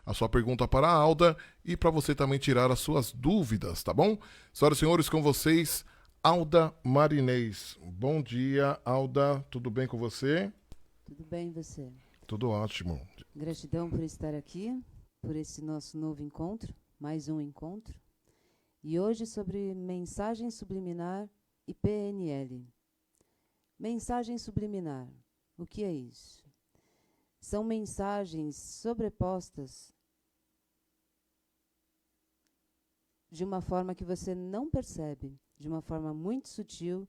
a sua pergunta para a Alda e para você também tirar as suas dúvidas, tá bom? Senhoras e senhores, com vocês, Alda Marinês. Bom dia, Alda. Tudo bem com você? Tudo bem, você? Tudo ótimo. Gratidão por estar aqui, por esse nosso novo encontro, mais um encontro. E hoje sobre mensagem subliminar e PNL. Mensagem subliminar. O que é isso? São mensagens sobrepostas de uma forma que você não percebe, de uma forma muito sutil,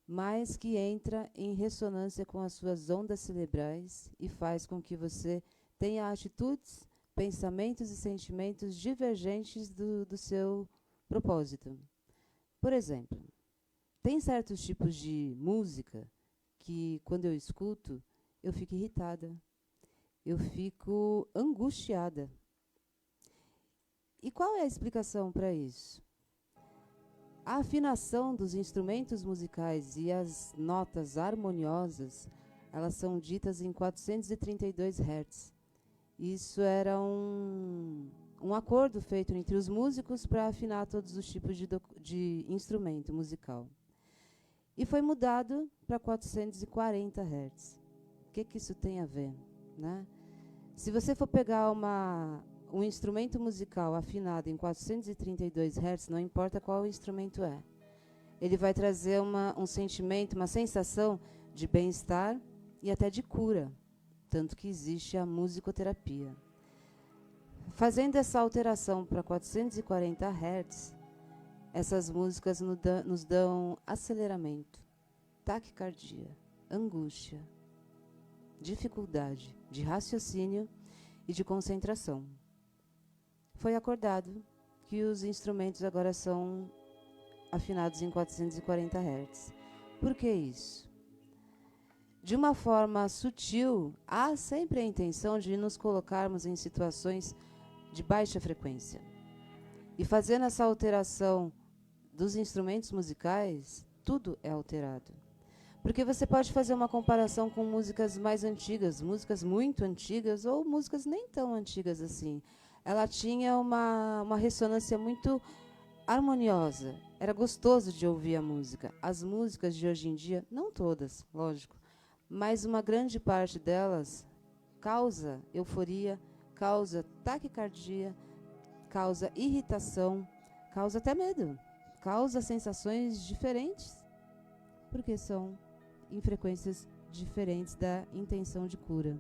mas que entra em ressonância com as suas ondas cerebrais e faz com que você tenha atitudes, pensamentos e sentimentos divergentes do seu propósito. Por exemplo, tem certos tipos de música que, quando eu escuto, eu fico irritada, eu fico angustiada. E qual é a explicação para isso? A afinação dos instrumentos musicais e as notas harmoniosas, elas são ditas em 432 Hz. Isso era um acordo feito entre os músicos para afinar todos os tipos de instrumento musical. E foi mudado para 440 Hz. O que isso tem a ver, né? Se você for pegar um instrumento musical afinado em 432 Hz, não importa qual instrumento é, ele vai trazer um sentimento, uma sensação de bem-estar e até de cura, tanto que existe a musicoterapia. Fazendo essa alteração para 440 Hz, essas músicas nos dão aceleramento, taquicardia, angústia, dificuldade de raciocínio e de concentração. Foi acordado que os instrumentos agora são afinados em 440 Hz. Por que isso? De uma forma sutil, há sempre a intenção de nos colocarmos em situações de baixa frequência. E fazendo essa alteração dos instrumentos musicais, tudo é alterado. Porque você pode fazer uma comparação com músicas mais antigas, músicas muito antigas ou músicas nem tão antigas assim. Ela tinha uma ressonância muito harmoniosa. Era gostoso de ouvir a música. As músicas de hoje em dia, não todas, lógico, mas uma grande parte delas causa euforia, causa taquicardia, causa irritação, causa até medo, causa sensações diferentes, porque são em frequências diferentes da intenção de cura.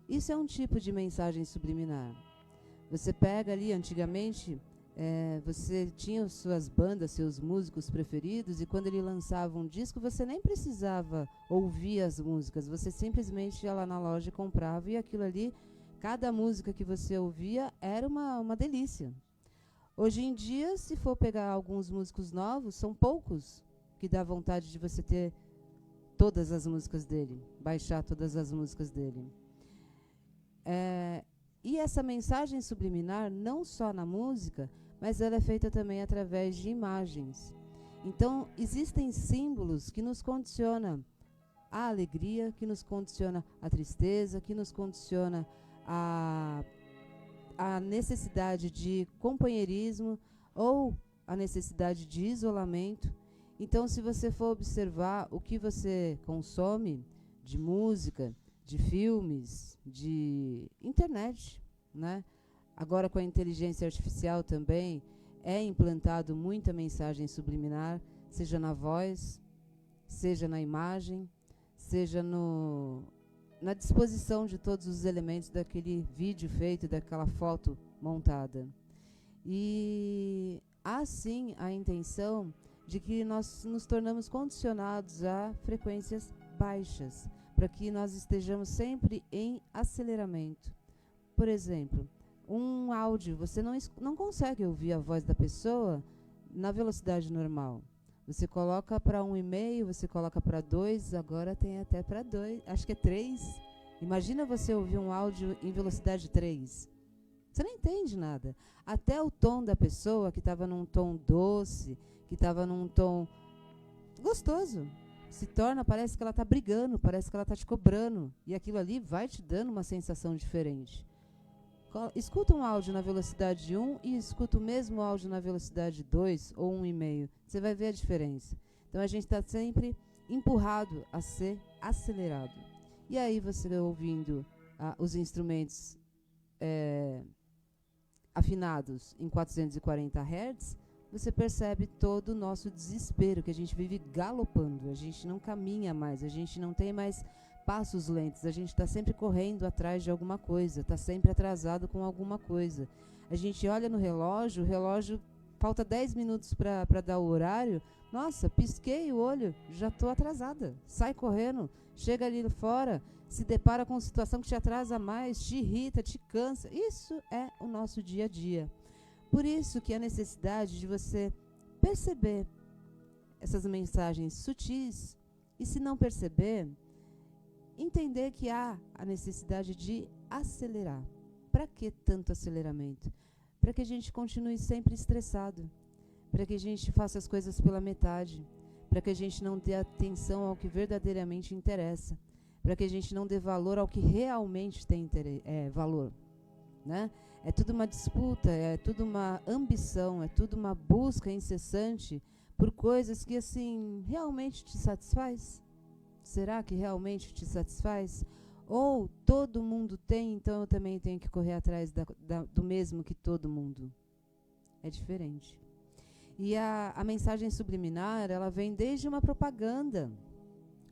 Isso é um tipo de mensagem subliminar. Você pega ali, antigamente, você tinha suas bandas, seus músicos preferidos, e quando ele lançava um disco, você nem precisava ouvir as músicas, você simplesmente ia lá na loja e comprava, e aquilo ali, cada música que você ouvia era uma delícia. Hoje em dia, se for pegar alguns músicos novos, são poucos que dá vontade de você ter todas as músicas dele, baixar todas as músicas dele. E essa mensagem subliminar, não só na música, mas ela é feita também através de imagens. Então, existem símbolos que nos condicionam a alegria, que nos condiciona a tristeza, que nos condiciona a necessidade de companheirismo ou a necessidade de isolamento. Então, se você for observar o que você consome de música, de filmes, de internet, né? Agora com a inteligência artificial também é implantado muita mensagem subliminar, seja na voz, seja na imagem, seja na disposição de todos os elementos daquele vídeo feito, daquela foto montada. E há sim a intenção de que nós nos tornamos condicionados a frequências baixas, para que nós estejamos sempre em aceleramento. Por exemplo, um áudio, você não consegue ouvir a voz da pessoa na velocidade normal. Você coloca para 1,5, você coloca para 2, agora tem até para 2, acho que é 3. Imagina você ouvir um áudio em velocidade 3. Você não entende nada. Até o tom da pessoa, que estava num tom doce, que estava num tom gostoso, se torna, parece que ela está brigando, parece que ela está te cobrando. E aquilo ali vai te dando uma sensação diferente. Escuta um áudio na velocidade 1 e escuta o mesmo áudio na velocidade 2 ou 1,5. Você vai ver a diferença. Então a gente está sempre empurrado a ser acelerado. E aí você ouvindo os instrumentos afinados em 440 Hz, você percebe todo o nosso desespero, que a gente vive galopando, a gente não caminha mais, a gente não tem mais passos lentos, a gente está sempre correndo atrás de alguma coisa, está sempre atrasado com alguma coisa. A gente olha no relógio, o relógio falta 10 minutos para dar o horário, nossa, pisquei o olho, já estou atrasada. Sai correndo, chega ali fora, se depara com uma situação que te atrasa mais, te irrita, te cansa. Isso é o nosso dia a dia. Por isso que a necessidade de você perceber essas mensagens sutis e, se não perceber, entender que há a necessidade de acelerar. Para que tanto aceleramento? Para que a gente continue sempre estressado, para que a gente faça as coisas pela metade, para que a gente não dê atenção ao que verdadeiramente interessa, para que a gente não dê valor ao que realmente tem valor, né? É tudo uma disputa, é tudo uma ambição, é tudo uma busca incessante por coisas que, assim, realmente te satisfaz? Será que realmente te satisfaz? Ou todo mundo tem, então eu também tenho que correr atrás do mesmo que todo mundo? É diferente. E a mensagem subliminar, ela vem desde uma propaganda,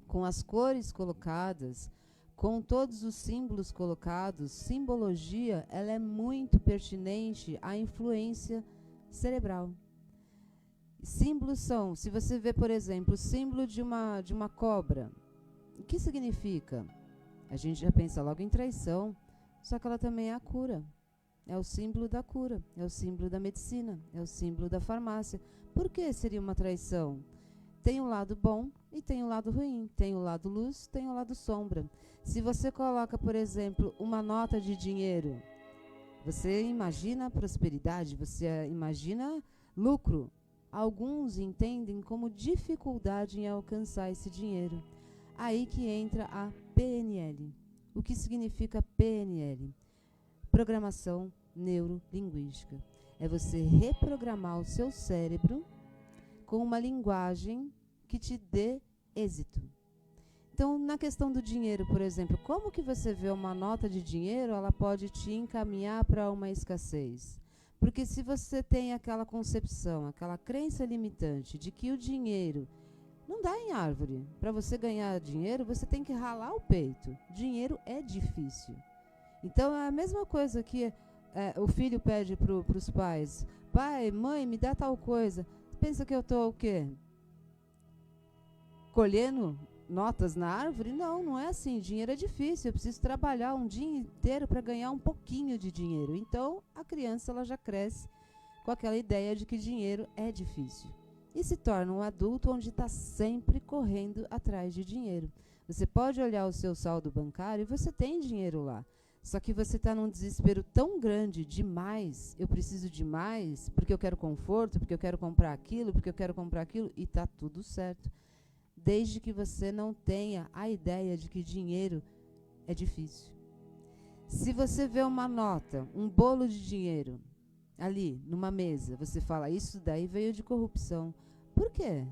com as cores colocadas, com todos os símbolos colocados. Simbologia, ela é muito pertinente à influência cerebral. Símbolos são, se você vê, por exemplo, o símbolo de uma cobra, o que significa? A gente já pensa logo em traição, só que ela também é a cura. É o símbolo da cura, é o símbolo da medicina, é o símbolo da farmácia. Por que seria uma traição? Tem um lado bom e tem um lado ruim, tem o lado luz, tem o lado sombra. Se você coloca, por exemplo, uma nota de dinheiro, você imagina prosperidade, você imagina lucro. Alguns entendem como dificuldade em alcançar esse dinheiro. Aí que entra a PNL. O que significa PNL? Programação neurolinguística. É você reprogramar o seu cérebro com uma linguagem que te dê êxito. Então, na questão do dinheiro, por exemplo, como que você vê uma nota de dinheiro, ela pode te encaminhar para uma escassez? Porque se você tem aquela concepção, aquela crença limitante de que o dinheiro não dá em árvore. Para você ganhar dinheiro, você tem que ralar o peito. Dinheiro é difícil. Então, é a mesma coisa que o filho pede para os pais. Pai, mãe, me dá tal coisa. Pensa que eu estou o quê? Colhendo notas na árvore? Não, não é assim. Dinheiro é difícil. Eu preciso trabalhar um dia inteiro para ganhar um pouquinho de dinheiro. Então, a criança ela já cresce com aquela ideia de que dinheiro é difícil. E se torna um adulto onde está sempre correndo atrás de dinheiro. Você pode olhar o seu saldo bancário e você tem dinheiro lá. Só que você está num desespero tão grande, demais, eu preciso de mais, porque eu quero conforto, porque eu quero comprar aquilo, porque eu quero comprar aquilo, e está tudo certo. Desde que você não tenha a ideia de que dinheiro é difícil. Se você vê uma nota, um bolo de dinheiro, ali, numa mesa, você fala, isso daí veio de corrupção. Por quê?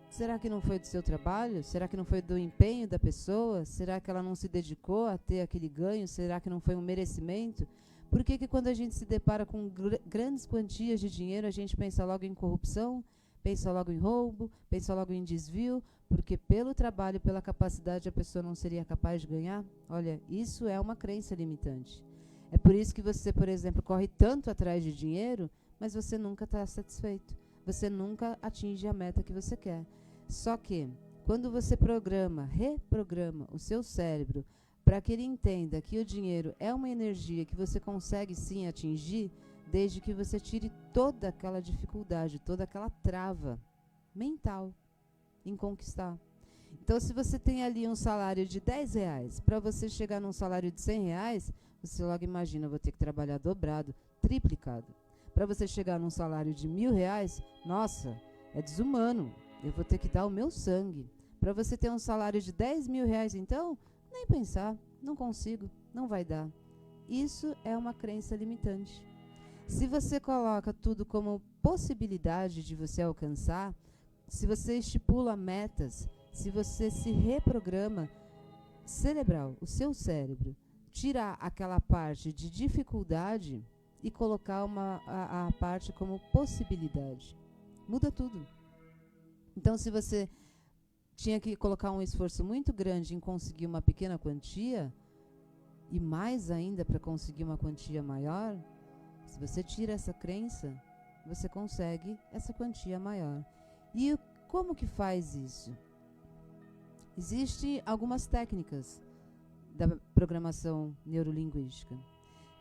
Será que não foi do seu trabalho? Será que não foi do empenho da pessoa? Será que ela não se dedicou a ter aquele ganho? Será que não foi um merecimento? Por que que quando a gente se depara com grandes quantias de dinheiro, a gente pensa logo em corrupção, pensa logo em roubo, pensa logo em desvio? Porque pelo trabalho, pela capacidade, a pessoa não seria capaz de ganhar? Olha, isso é uma crença limitante. É por isso que você, por exemplo, corre tanto atrás de dinheiro, mas você nunca está satisfeito. Você nunca atinge a meta que você quer. Só que, quando você reprograma o seu cérebro para que ele entenda que o dinheiro é uma energia que você consegue sim atingir, desde que você tire toda aquela dificuldade, toda aquela trava mental em conquistar. Então, se você tem ali um salário de R$10, para você chegar num salário de R$100, você logo imagina, eu vou ter que trabalhar dobrado, triplicado. Para você chegar num salário de R$1.000, nossa, é desumano. Eu vou ter que dar o meu sangue. Para você ter um salário de R$10.000, então, nem pensar, não consigo, não vai dar. Isso é uma crença limitante. Se você coloca tudo como possibilidade de você alcançar, se você estipula metas, se você se reprograma cerebral, o seu cérebro, tirar aquela parte de dificuldade e colocar a parte como possibilidade, muda tudo. Então, se você tinha que colocar um esforço muito grande em conseguir uma pequena quantia, e mais ainda para conseguir uma quantia maior, se você tira essa crença, você consegue essa quantia maior. E como que faz isso? Existem algumas técnicas da programação neurolinguística,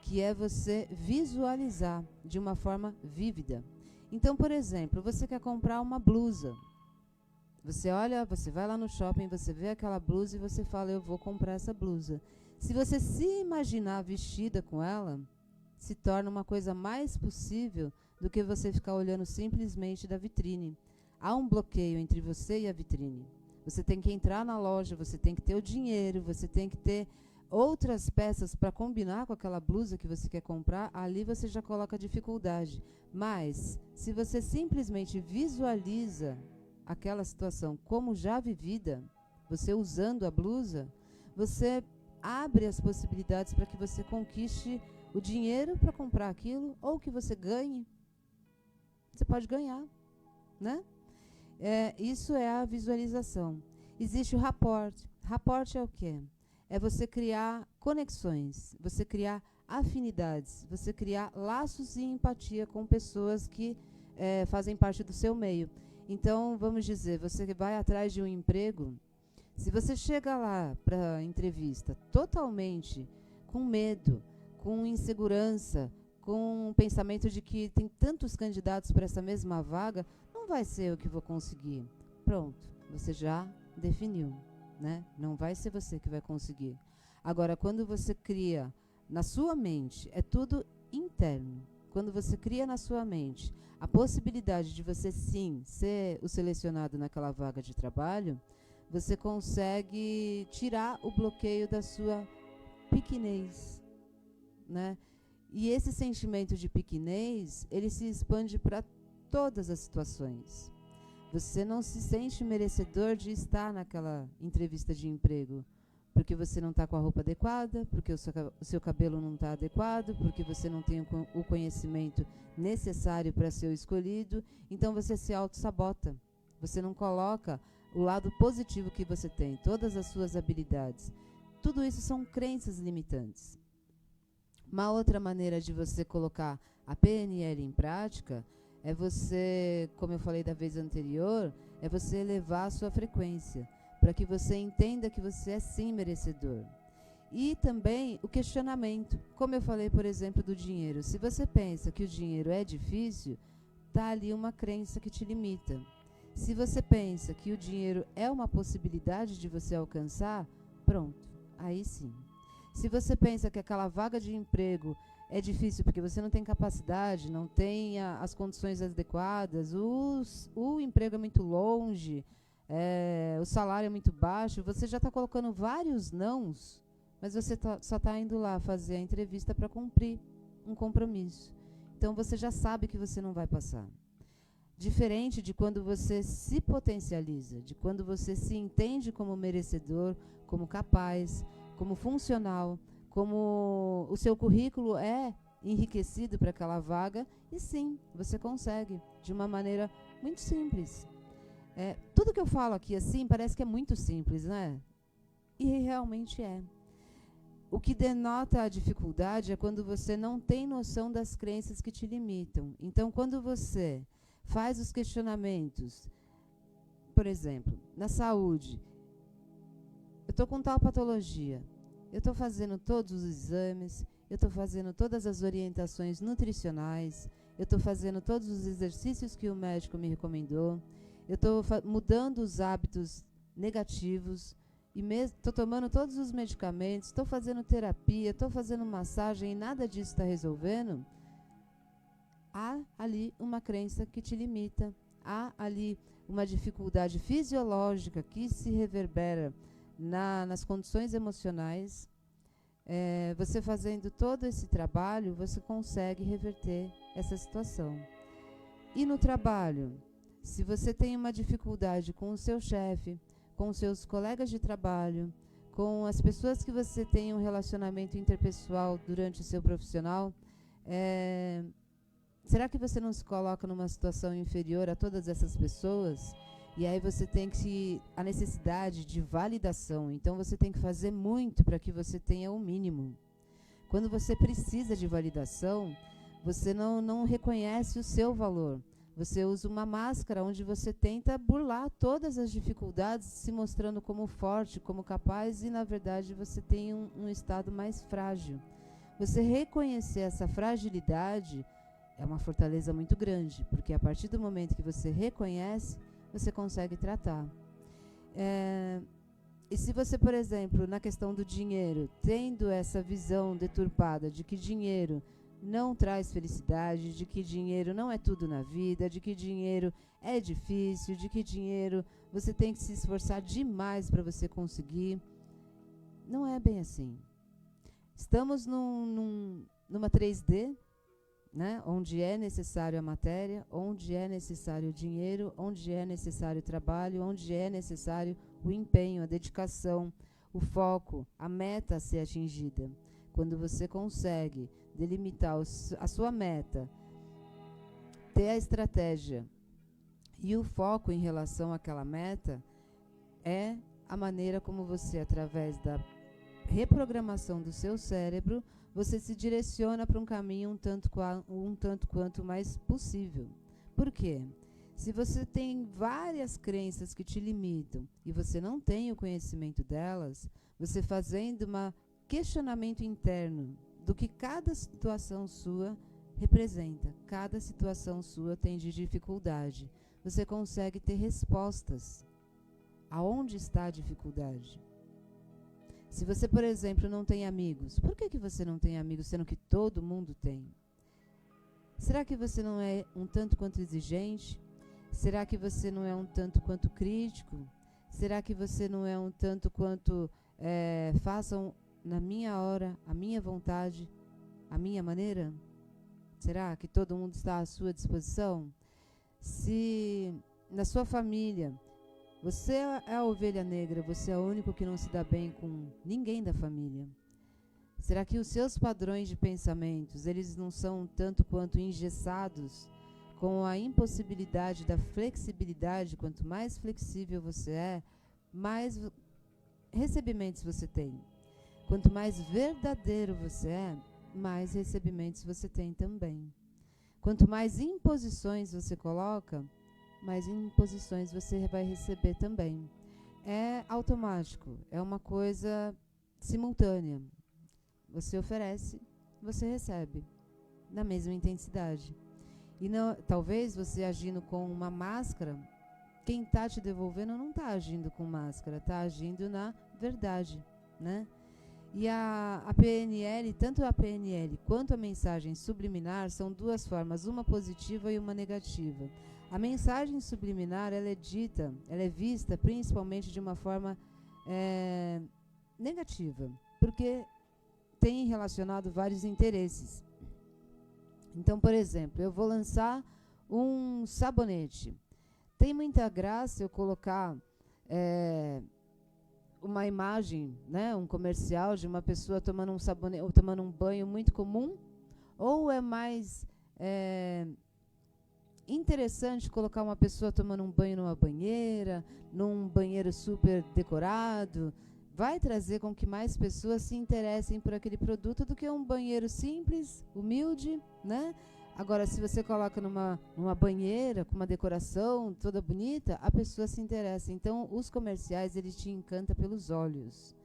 que é você visualizar de uma forma vívida. Então, por exemplo, você quer comprar uma blusa. Você olha, você vai lá no shopping, você vê aquela blusa e você fala, eu vou comprar essa blusa. Se você se imaginar vestida com ela, se torna uma coisa mais possível do que você ficar olhando simplesmente da vitrine. Há um bloqueio entre você e a vitrine. Você tem que entrar na loja, você tem que ter o dinheiro, você tem que ter outras peças para combinar com aquela blusa que você quer comprar. Ali você já coloca dificuldade. Mas, se você simplesmente visualiza aquela situação como já vivida, você usando a blusa, você abre as possibilidades para que você conquiste o dinheiro para comprar aquilo, ou que você ganhe. Você pode ganhar, né? Isso é a visualização. Existe o rapport. Rapport é o quê? É você criar conexões, você criar afinidades, você criar laços e empatia com pessoas que fazem parte do seu meio. Então, vamos dizer, você vai atrás de um emprego. Se você chega lá para a entrevista totalmente com medo, com insegurança, com o pensamento de que tem tantos candidatos para essa mesma vaga, não vai ser eu que vou conseguir. Pronto, você já definiu, né? Não vai ser você que vai conseguir. Agora, quando você cria na sua mente, é tudo interno. Quando você cria na sua mente a possibilidade de você sim ser o selecionado naquela vaga de trabalho, você consegue tirar o bloqueio da sua pequenez, né? E esse sentimento de pequenez, ele se expande para todas as situações. Você não se sente merecedor de estar naquela entrevista de emprego, porque você não está com a roupa adequada, porque o seu cabelo não está adequado, porque você não tem o conhecimento necessário para ser o escolhido. Então você se auto-sabota. Você não coloca o lado positivo que você tem, todas as suas habilidades. Tudo isso são crenças limitantes. Uma outra maneira de você colocar a PNL em prática é você, como eu falei da vez anterior, é você elevar a sua frequência, para que você entenda que você é sim merecedor. E também o questionamento, como eu falei, por exemplo, do dinheiro. Se você pensa que o dinheiro é difícil, está ali uma crença que te limita. Se você pensa que o dinheiro é uma possibilidade de você alcançar, pronto, aí sim. Se você pensa que aquela vaga de emprego é difícil porque você não tem capacidade, não tem as condições adequadas, o emprego é muito longe, o salário é muito baixo, você já está colocando vários nãos, mas você só está indo lá fazer a entrevista para cumprir um compromisso. Então você já sabe que você não vai passar. Diferente de quando você se potencializa, de quando você se entende como merecedor, como capaz, como funcional, como o seu currículo é enriquecido para aquela vaga, e sim, você consegue, de uma maneira muito simples. Tudo que eu falo aqui assim parece que é muito simples, né? E realmente é. O que denota a dificuldade é quando você não tem noção das crenças que te limitam. Então, quando você faz os questionamentos, por exemplo, na saúde, eu estou com tal patologia, eu estou fazendo todos os exames, eu estou fazendo todas as orientações nutricionais, eu estou fazendo todos os exercícios que o médico me recomendou, eu estou mudando os hábitos negativos, e estou tomando todos os medicamentos, estou fazendo terapia, estou fazendo massagem e nada disso está resolvendo. Há ali uma crença que te limita, há ali uma dificuldade fisiológica que se reverbera nas condições emocionais, você fazendo todo esse trabalho, você consegue reverter essa situação. E no trabalho, se você tem uma dificuldade com o seu chefe, com os seus colegas de trabalho, com as pessoas que você tem um relacionamento interpessoal durante o seu profissional, será que você não se coloca numa situação inferior a todas essas pessoas? E aí você tem a necessidade de validação. Então você tem que fazer muito para que você tenha o mínimo. Quando você precisa de validação, você não reconhece o seu valor. Você usa uma máscara onde você tenta burlar todas as dificuldades, se mostrando como forte, como capaz, e na verdade você tem um estado mais frágil. Você reconhecer essa fragilidade é uma fortaleza muito grande, porque a partir do momento que você reconhece, você consegue tratar. E se você, por exemplo, na questão do dinheiro, tendo essa visão deturpada de que dinheiro não traz felicidade, de que dinheiro não é tudo na vida, de que dinheiro é difícil, de que dinheiro você tem que se esforçar demais para você conseguir, não é bem assim. Estamos numa 3D, né, onde é necessário a matéria, onde é necessário o dinheiro, onde é necessário o trabalho, onde é necessário o empenho, a dedicação, o foco, a meta a ser atingida. Quando você consegue delimitar a sua meta, ter a estratégia e o foco em relação àquela meta, é a maneira como você, através da reprogramação do seu cérebro, você se direciona para um caminho um tanto quanto mais possível. Por quê? Se você tem várias crenças que te limitam e você não tem o conhecimento delas, você fazendo um questionamento interno do que cada situação sua representa, cada situação sua tem de dificuldade, você consegue ter respostas. Aonde está a dificuldade? Se você, por exemplo, não tem amigos, por que você não tem amigos, sendo que todo mundo tem? Será que você não é um tanto quanto exigente? Será que você não é um tanto quanto crítico? Será que você não é um tanto quanto façam na minha hora, a minha vontade, a minha maneira? Será que todo mundo está à sua disposição? Se na sua família você é a ovelha negra, você é o único que não se dá bem com ninguém da família, será que os seus padrões de pensamentos, eles não são tanto quanto engessados com a impossibilidade da flexibilidade? Quanto mais flexível você é, mais recebimentos você tem. Quanto mais verdadeiro você é, mais recebimentos você tem também. Quanto mais imposições você coloca, mais imposições você vai receber também. É automático, é uma coisa simultânea. Você oferece, você recebe, na mesma intensidade. E não, talvez você agindo com uma máscara, quem está te devolvendo não está agindo com máscara, está agindo na verdade, né? E a PNL, tanto a PNL quanto a mensagem subliminar são duas formas, uma positiva e uma negativa. A mensagem subliminar, ela é dita, ela é vista principalmente de uma forma negativa, porque tem relacionado vários interesses. Então, por exemplo, eu vou lançar um sabonete. Tem muita graça eu colocar uma imagem, né, um comercial de uma pessoa tomando um sabonete, ou tomando um banho muito comum, ou é mais interessante colocar uma pessoa tomando um banho numa banheira, num banheiro super decorado? Vai trazer com que mais pessoas se interessem por aquele produto do que um banheiro simples, humilde, né? Agora, se você coloca numa banheira com uma decoração toda bonita, a pessoa se interessa. Então, os comerciais, eles te encantam pelos olhos.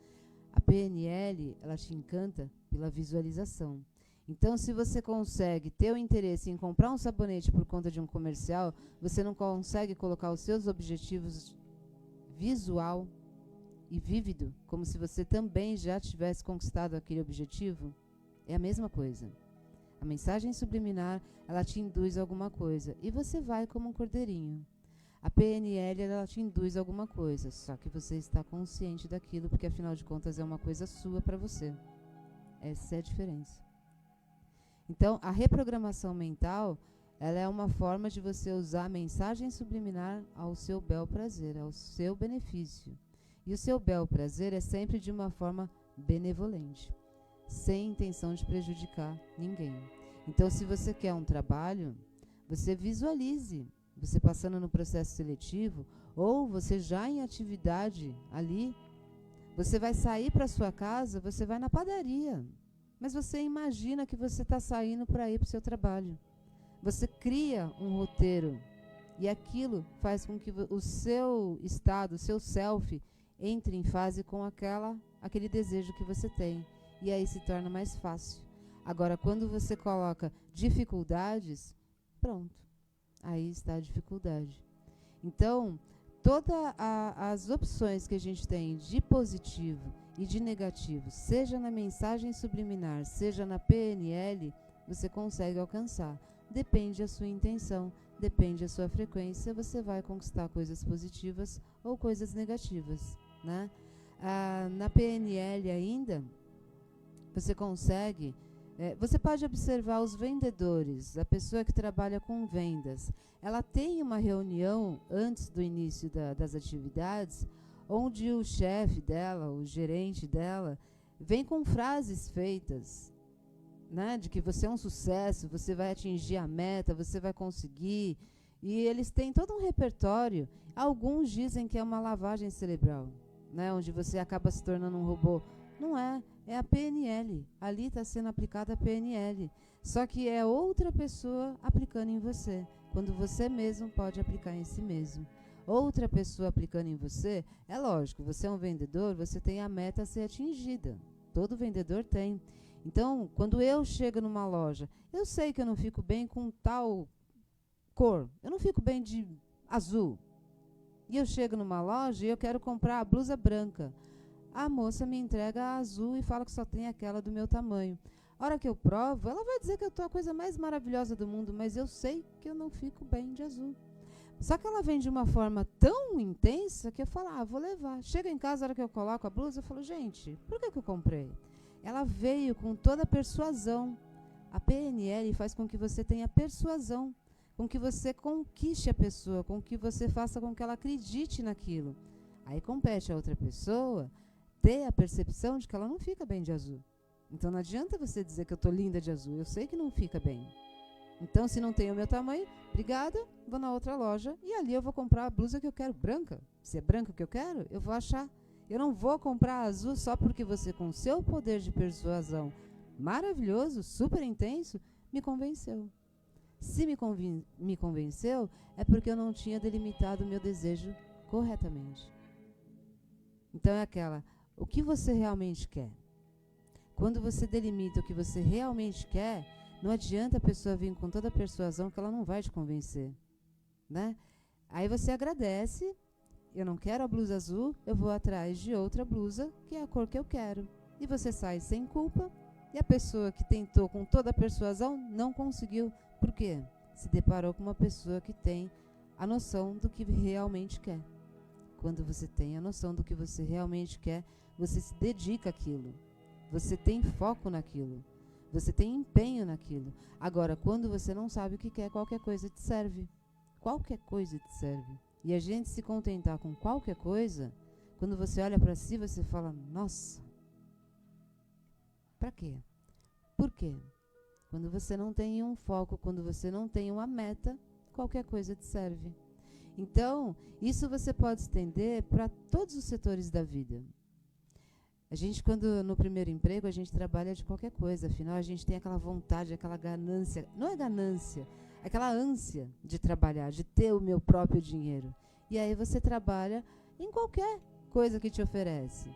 A PNL, ela te encanta pela visualização. Então, se você consegue ter o interesse em comprar um sabonete por conta de um comercial, você não consegue colocar os seus objetivos visual e vívido, como se você também já tivesse conquistado aquele objetivo? É a mesma coisa. A mensagem subliminar, ela te induz a alguma coisa, e você vai como um cordeirinho. A PNL, ela te induz a alguma coisa, só que você está consciente daquilo, porque afinal de contas é uma coisa sua para você. Essa é a diferença. Então, a reprogramação mental, ela é uma forma de você usar a mensagem subliminar ao seu bel prazer, ao seu benefício. E o seu bel prazer é sempre de uma forma benevolente, sem intenção de prejudicar ninguém. Então, se você quer um trabalho, você visualize você passando no processo seletivo, ou você já em atividade ali, você vai sair para sua casa, você vai na padaria, mas você imagina que você está saindo para ir para o seu trabalho. Você cria um roteiro e aquilo faz com que o seu estado, o seu self, entre em fase com aquele desejo que você tem. E aí se torna mais fácil. Agora, quando você coloca dificuldades, pronto, aí está a dificuldade. Então, todas as opções que a gente tem de positivo e de negativo, seja na mensagem subliminar, seja na PNL, você consegue alcançar. Depende da sua intenção, depende da sua frequência, você vai conquistar coisas positivas ou coisas negativas, né? Na PNL ainda, você consegue... você pode observar os vendedores, a pessoa que trabalha com vendas. Ela tem uma reunião antes do início das atividades, onde o chefe dela, o gerente dela, vem com frases feitas, né, de que você é um sucesso, você vai atingir a meta, você vai conseguir. E eles têm todo um repertório. Alguns dizem que é uma lavagem cerebral, né, onde você acaba se tornando um robô. Não é. É a PNL. Ali está sendo aplicada a PNL. Só que é outra pessoa aplicando em você, quando você mesmo pode aplicar em si mesmo. Outra pessoa aplicando em você, é lógico, você é um vendedor, você tem a meta a ser atingida. Todo vendedor tem. Então, quando eu chego numa loja, eu sei que eu não fico bem com tal cor. Eu não fico bem de azul. E eu chego numa loja e eu quero comprar a blusa branca. A moça me entrega a azul e fala que só tem aquela do meu tamanho. A hora que eu provo, ela vai dizer que eu tô a coisa mais maravilhosa do mundo, mas eu sei que eu não fico bem de azul. Só que ela vem de uma forma tão intensa que eu falo, vou levar. Chega em casa, a hora que eu coloco a blusa, eu falo, gente, por que eu comprei? Ela veio com toda a persuasão. A PNL faz com que você tenha persuasão, com que você conquiste a pessoa, com que você faça com que ela acredite naquilo. Aí compete a outra pessoa ter a percepção de que ela não fica bem de azul. Então não adianta você dizer que eu tô linda de azul, eu sei que não fica bem. Então, se não tem o meu tamanho, obrigada, vou na outra loja e ali eu vou comprar a blusa que eu quero branca. Se é branca que eu quero, eu vou achar. Eu não vou comprar azul só porque você, com o seu poder de persuasão maravilhoso, super intenso, me convenceu. Se me convenceu, é porque eu não tinha delimitado o meu desejo corretamente. Então é o que você realmente quer. Quando você delimita o que você realmente quer, não adianta a pessoa vir com toda a persuasão que ela não vai te convencer, né? Aí você agradece, eu não quero a blusa azul, eu vou atrás de outra blusa que é a cor que eu quero. E você sai sem culpa, e a pessoa que tentou com toda a persuasão não conseguiu. Por quê? Se deparou com uma pessoa que tem a noção do que realmente quer. Quando você tem a noção do que você realmente quer, você se dedica àquilo. Você tem foco naquilo. Você tem empenho naquilo. Agora, quando você não sabe o que quer, qualquer coisa te serve. Qualquer coisa te serve. E a gente se contentar com qualquer coisa, quando você olha para si, você fala, nossa, para quê? Por quê? Quando você não tem um foco, quando você não tem uma meta, qualquer coisa te serve. Então, isso você pode estender para todos os setores da vida. A gente, quando no primeiro emprego, a gente trabalha de qualquer coisa. Afinal, a gente tem aquela vontade, aquela ganância. Não é ganância, aquela ânsia de trabalhar, de ter o meu próprio dinheiro. E aí você trabalha em qualquer coisa que te oferece.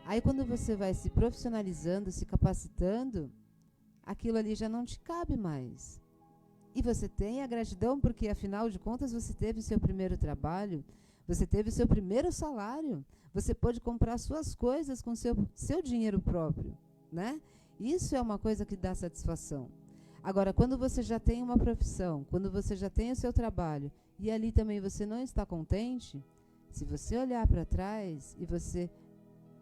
Aí quando você vai se profissionalizando, se capacitando, aquilo ali já não te cabe mais. E você tem a gratidão porque, afinal de contas, você teve o seu primeiro trabalho, você teve o seu primeiro salário, você pôde comprar suas coisas com seu dinheiro próprio, né? Isso é uma coisa que dá satisfação. Agora, quando você já tem uma profissão, quando você já tem o seu trabalho, e ali também você não está contente, se você olhar para trás e você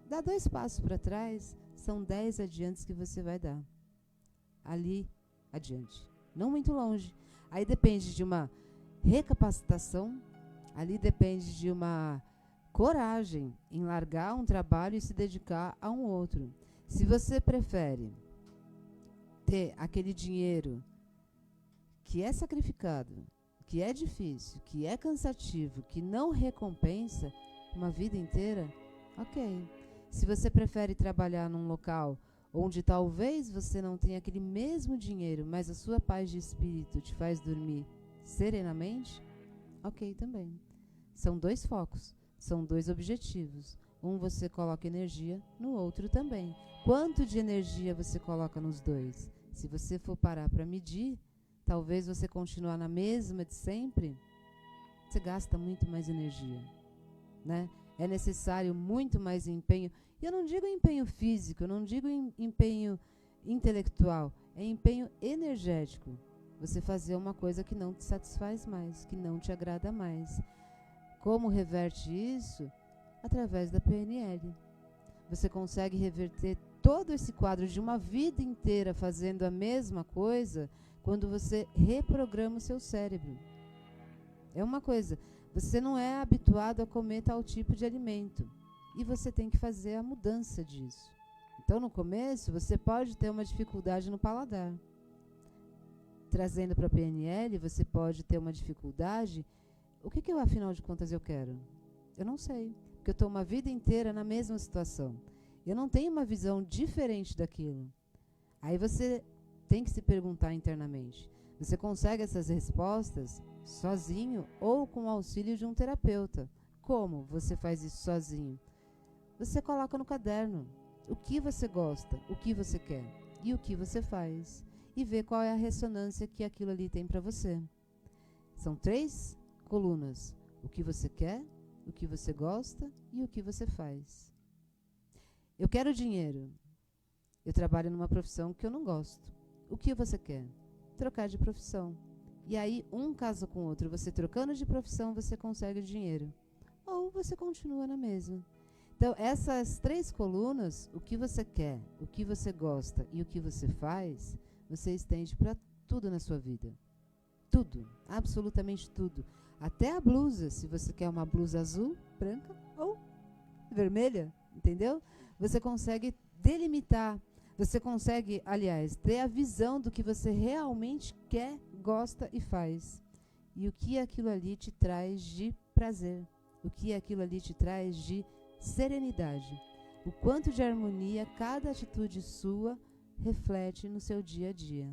dá 2 passos para trás, são 10 adiantes que você vai dar. Ali adiante. Não muito longe. Aí depende de uma recapacitação, ali depende de uma coragem em largar um trabalho e se dedicar a um outro. Se você prefere ter aquele dinheiro que é sacrificado, que é difícil, que é cansativo, que não recompensa uma vida inteira, ok. Se você prefere trabalhar num local onde talvez você não tenha aquele mesmo dinheiro, mas a sua paz de espírito te faz dormir serenamente, ok também. São 2 focos, são 2 objetivos. Um você coloca energia, no outro também. Quanto de energia você coloca nos 2? Se você for parar para medir, talvez você continuar na mesma de sempre, você gasta muito mais energia, né? É necessário muito mais empenho. E eu não digo empenho físico, eu não digo empenho intelectual, é empenho energético. Você fazer uma coisa que não te satisfaz mais, que não te agrada mais. Como reverte isso? Através da PNL. Você consegue reverter todo esse quadro de uma vida inteira fazendo a mesma coisa quando você reprograma o seu cérebro. É uma coisa, você não é habituado a comer tal tipo de alimento e você tem que fazer a mudança disso. Então, no começo, você pode ter uma dificuldade no paladar. Trazendo para a PNL, você pode ter uma dificuldade. O que eu, afinal de contas, eu quero? Eu não sei, porque eu estou uma vida inteira na mesma situação. Eu não tenho uma visão diferente daquilo. Aí você tem que se perguntar internamente. Você consegue essas respostas sozinho ou com o auxílio de um terapeuta. Como você faz isso sozinho? Você coloca no caderno o que você gosta, o que você quer e o que você faz. E vê qual é a ressonância que aquilo ali tem para você. São 3 colunas. O que você quer, o que você gosta e o que você faz. Eu quero dinheiro. Eu trabalho numa profissão que eu não gosto. O que você quer? Trocar de profissão. E aí, um casa com o outro. Você trocando de profissão, você consegue dinheiro. Ou você continua na mesma. Então, essas 3 colunas, o que você quer, o que você gosta e o que você faz, você estende para tudo na sua vida. Tudo, absolutamente tudo. Até a blusa, se você quer uma blusa azul, branca ou vermelha, entendeu? Você consegue delimitar, você consegue, aliás, ter a visão do que você realmente quer, gosta e faz. E o que aquilo ali te traz de prazer, o que aquilo ali te traz de serenidade. O quanto de harmonia cada atitude sua reflete no seu dia a dia.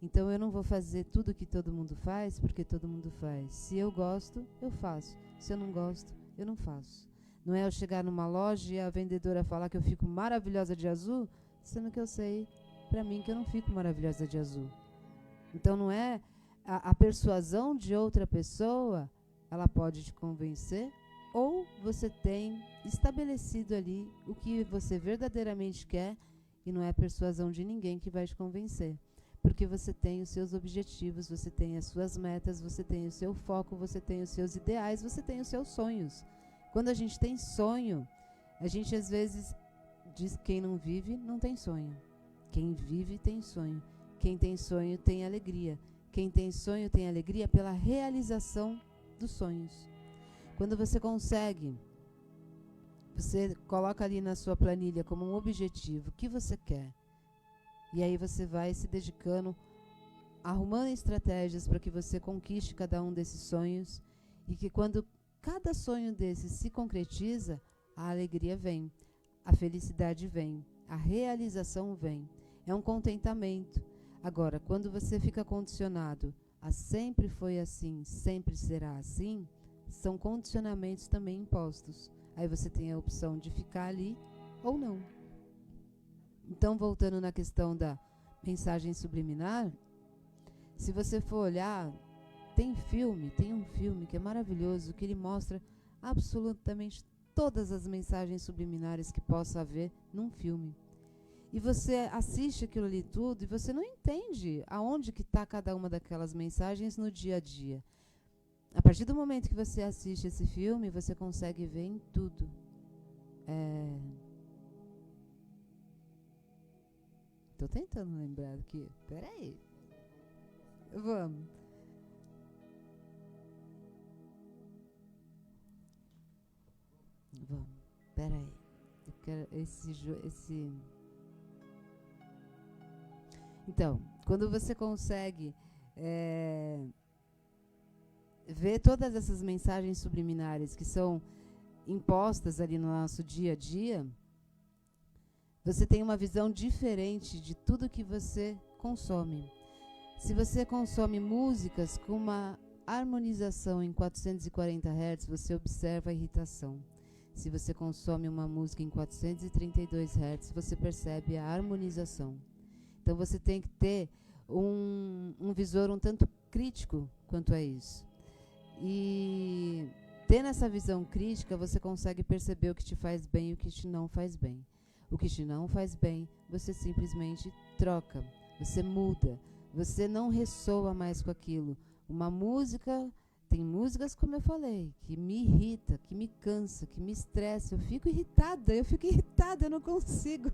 Então eu não vou fazer tudo o que todo mundo faz, porque todo mundo faz. Se eu gosto, eu faço. Se eu não gosto, eu não faço. Não é eu chegar numa loja e a vendedora falar que eu fico maravilhosa de azul, sendo que eu sei, para mim, que eu não fico maravilhosa de azul. Então não é a persuasão de outra pessoa, ela pode te convencer, ou você tem estabelecido ali o que você verdadeiramente quer e não é a persuasão de ninguém que vai te convencer. Porque você tem os seus objetivos, você tem as suas metas, você tem o seu foco, você tem os seus ideais, você tem os seus sonhos. Quando a gente tem sonho, a gente às vezes diz que quem não vive não tem sonho. Quem vive tem sonho. Quem tem sonho tem alegria. Quem tem sonho tem alegria pela realização dos sonhos. Quando você consegue, você coloca ali na sua planilha como um objetivo o que você quer. E aí você vai se dedicando, arrumando estratégias para que você conquiste cada um desses sonhos e que quando cada sonho desses se concretiza, a alegria vem, a felicidade vem, a realização vem. É um contentamento. Agora, quando você fica condicionado a sempre foi assim, sempre será assim, são condicionamentos também impostos. Aí você tem a opção de ficar ali ou não. Então, voltando na questão da mensagem subliminar, se você for olhar, tem um filme que é maravilhoso, que ele mostra absolutamente todas as mensagens subliminares que possa haver num filme. E você assiste aquilo ali tudo e você não entende aonde que está cada uma daquelas mensagens no dia a dia. A partir do momento que você assiste esse filme, você consegue ver em tudo. Tô tentando lembrar aqui. Peraí. Vamos. Vamos. Peraí. Eu quero esse... Então, quando você consegue ver todas essas mensagens subliminares que são impostas ali no nosso dia a dia, você tem uma visão diferente de tudo que você consome. Se você consome músicas com uma harmonização em 440 Hz, você observa a irritação. Se você consome uma música em 432 Hz, você percebe a harmonização. Então você tem que ter um visor um tanto crítico quanto a isso. E tendo essa visão crítica, você consegue perceber o que te faz bem e o que te não faz bem. O que te não faz bem, você simplesmente troca, você muda, você não ressoa mais com aquilo. Uma música, tem músicas, como eu falei, que me irrita, que me cansa, que me estressa. Eu fico irritada, eu não consigo.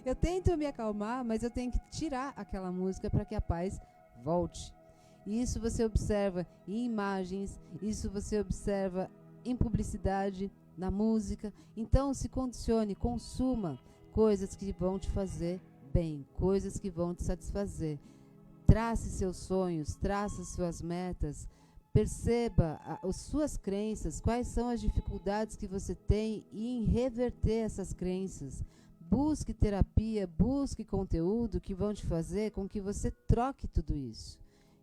Eu tento me acalmar, mas eu tenho que tirar aquela música para que a paz volte. E isso você observa em imagens, isso você observa em publicidade, na música. Então se condicione, consuma coisas que vão te fazer bem, coisas que vão te satisfazer. Trace seus sonhos, trace suas metas, perceba as suas crenças, quais são as dificuldades que você tem em reverter essas crenças. Busque terapia, busque conteúdo que vão te fazer com que você troque tudo isso.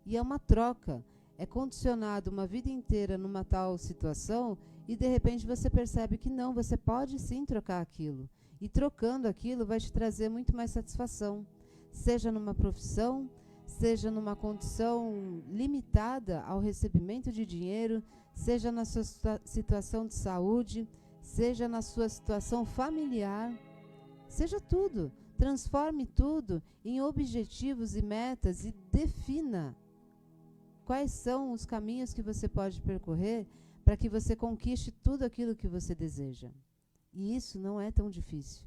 E é uma troca, é condicionado uma vida inteira numa tal situação e de repente você percebe que não, você pode sim trocar aquilo. E trocando aquilo vai te trazer muito mais satisfação, seja numa profissão, seja numa condição limitada ao recebimento de dinheiro, seja na sua situação de saúde, seja na sua situação familiar, seja tudo. Transforme tudo em objetivos e metas e defina quais são os caminhos que você pode percorrer para que você conquiste tudo aquilo que você deseja. E isso não é tão difícil.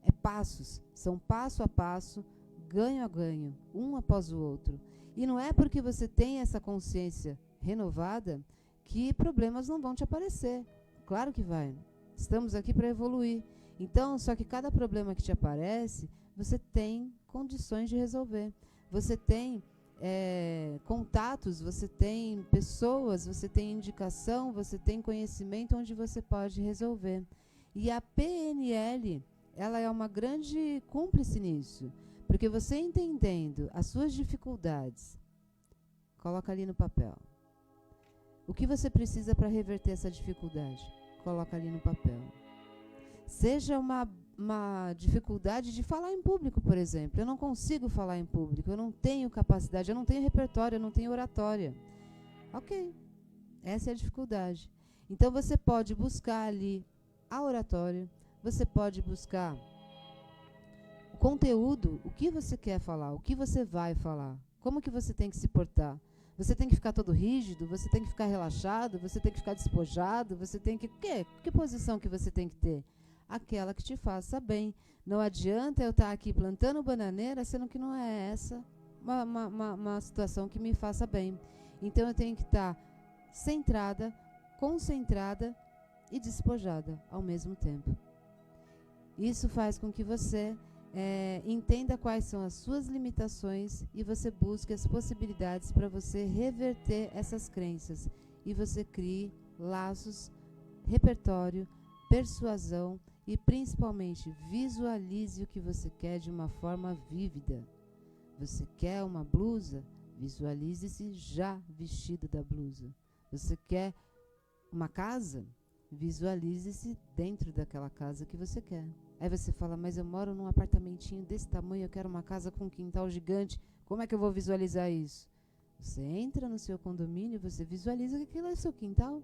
É passos, são passo a passo, ganho a ganho, um após o outro. E não é porque você tem essa consciência renovada que problemas não vão te aparecer. Claro que vai. Estamos aqui para evoluir. Então, só que cada problema que te aparece, você tem condições de resolver. Você tem contatos, você tem pessoas, você tem indicação, você tem conhecimento onde você pode resolver. E a PNL, ela é uma grande cúmplice nisso. Porque você entendendo as suas dificuldades, coloca ali no papel. O que você precisa para reverter essa dificuldade? Coloca ali no papel. Seja uma dificuldade de falar em público, por exemplo. Eu não consigo falar em público, eu não tenho capacidade, eu não tenho repertório, eu não tenho oratória. Ok, essa é a dificuldade. Então você pode buscar ali a oratória, você pode buscar o conteúdo, o que você quer falar, o que você vai falar, como que você tem que se portar. Você tem que ficar todo rígido, você tem que ficar relaxado, você tem que ficar despojado, você tem que... Que posição que você tem que ter? Aquela que te faça bem. Não adianta eu estar aqui plantando bananeira, sendo que não é essa uma situação que me faça bem. Então eu tenho que estar centrada, concentrada e despojada ao mesmo tempo. Isso faz com que você entenda quais são as suas limitações e você busque as possibilidades para você reverter essas crenças. E você crie laços, repertório, persuasão e principalmente visualize o que você quer de uma forma vívida. Você quer uma blusa? Visualize-se já vestido da blusa. Você quer uma casa? Visualize-se dentro daquela casa que você quer. Aí você fala, mas eu moro num apartamentinho desse tamanho, eu quero uma casa com um quintal gigante. Como é que eu vou visualizar isso? Você entra no seu condomínio, você visualiza que aquilo é seu quintal.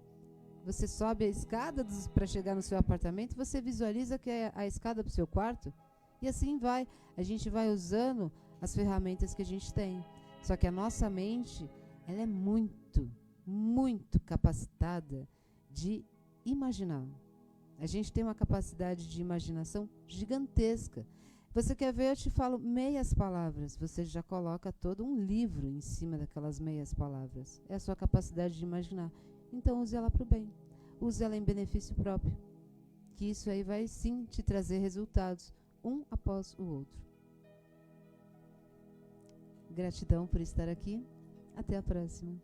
Você sobe a escada para chegar no seu apartamento, você visualiza que é a escada para o seu quarto. E assim vai. A gente vai usando as ferramentas que a gente tem. Só que a nossa mente, ela é muito, muito capacitada de imaginar. A gente tem uma capacidade de imaginação gigantesca. Você quer ver? Eu te falo meias palavras. Você já coloca todo um livro em cima daquelas meias palavras. É a sua capacidade de imaginar. Então use ela para o bem. Use ela em benefício próprio. Que isso aí vai sim te trazer resultados, um após o outro. Gratidão por estar aqui. Até a próxima.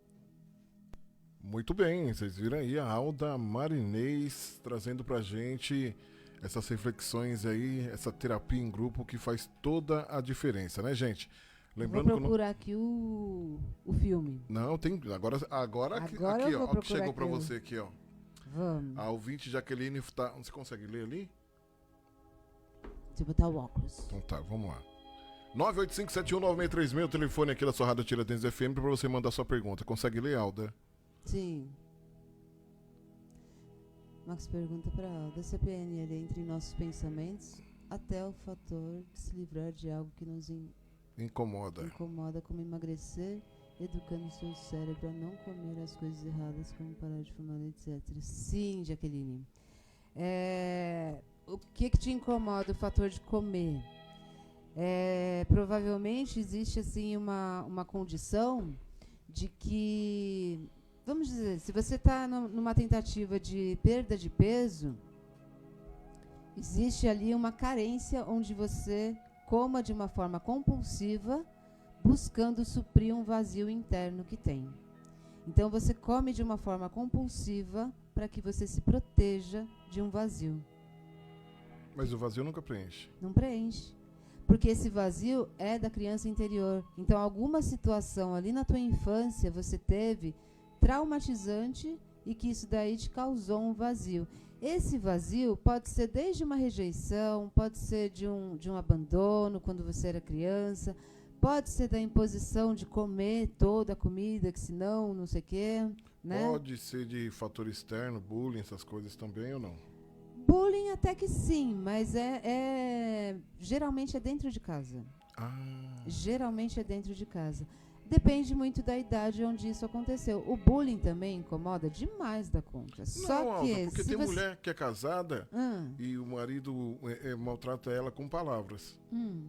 Muito bem, vocês viram aí a Alda Marinês trazendo pra gente essas reflexões aí, essa terapia em grupo que faz toda a diferença, né, gente? Lembrando vou procurar aqui o filme. Não, tem. Agora aqui, ó. O que chegou pra você aqui, ó. Vamos. A ouvinte Jaqueline tá. Você consegue ler ali? Deixa eu botar o óculos. Então tá, vamos lá. 985719636, o telefone aqui da sua Rádio Tiradentes FM pra você mandar sua pergunta. Consegue ler, Alda? Sim. Max pergunta para Alda: a CPNL entre nossos pensamentos até o fator de se livrar de algo que nos incomoda, como emagrecer, educando seu cérebro a não comer as coisas erradas, como parar de fumar, etc. Sim, Jaqueline. O que te incomoda o fator de comer? Provavelmente existe assim uma condição de que, vamos dizer, se você está numa tentativa de perda de peso, existe ali uma carência onde você coma de uma forma compulsiva, buscando suprir um vazio interno que tem. Então você come de uma forma compulsiva para que você se proteja de um vazio. Mas o vazio nunca preenche. Não preenche. Porque esse vazio é da criança interior. Então alguma situação ali na tua infância você teve traumatizante e que isso daí te causou um vazio. Esse vazio pode ser desde uma rejeição, pode ser de um abandono quando você era criança, pode ser da imposição de comer toda a comida, que senão não sei o quê. Né? Pode ser de fator externo, bullying, essas coisas também ou não? Bullying até que sim, mas geralmente é dentro de casa. Geralmente é dentro de casa. Depende muito da idade onde isso aconteceu. O bullying também incomoda demais da conta. Não, Só que Alda, porque tem mulher que é casada Ah. e o marido maltrata ela com palavras.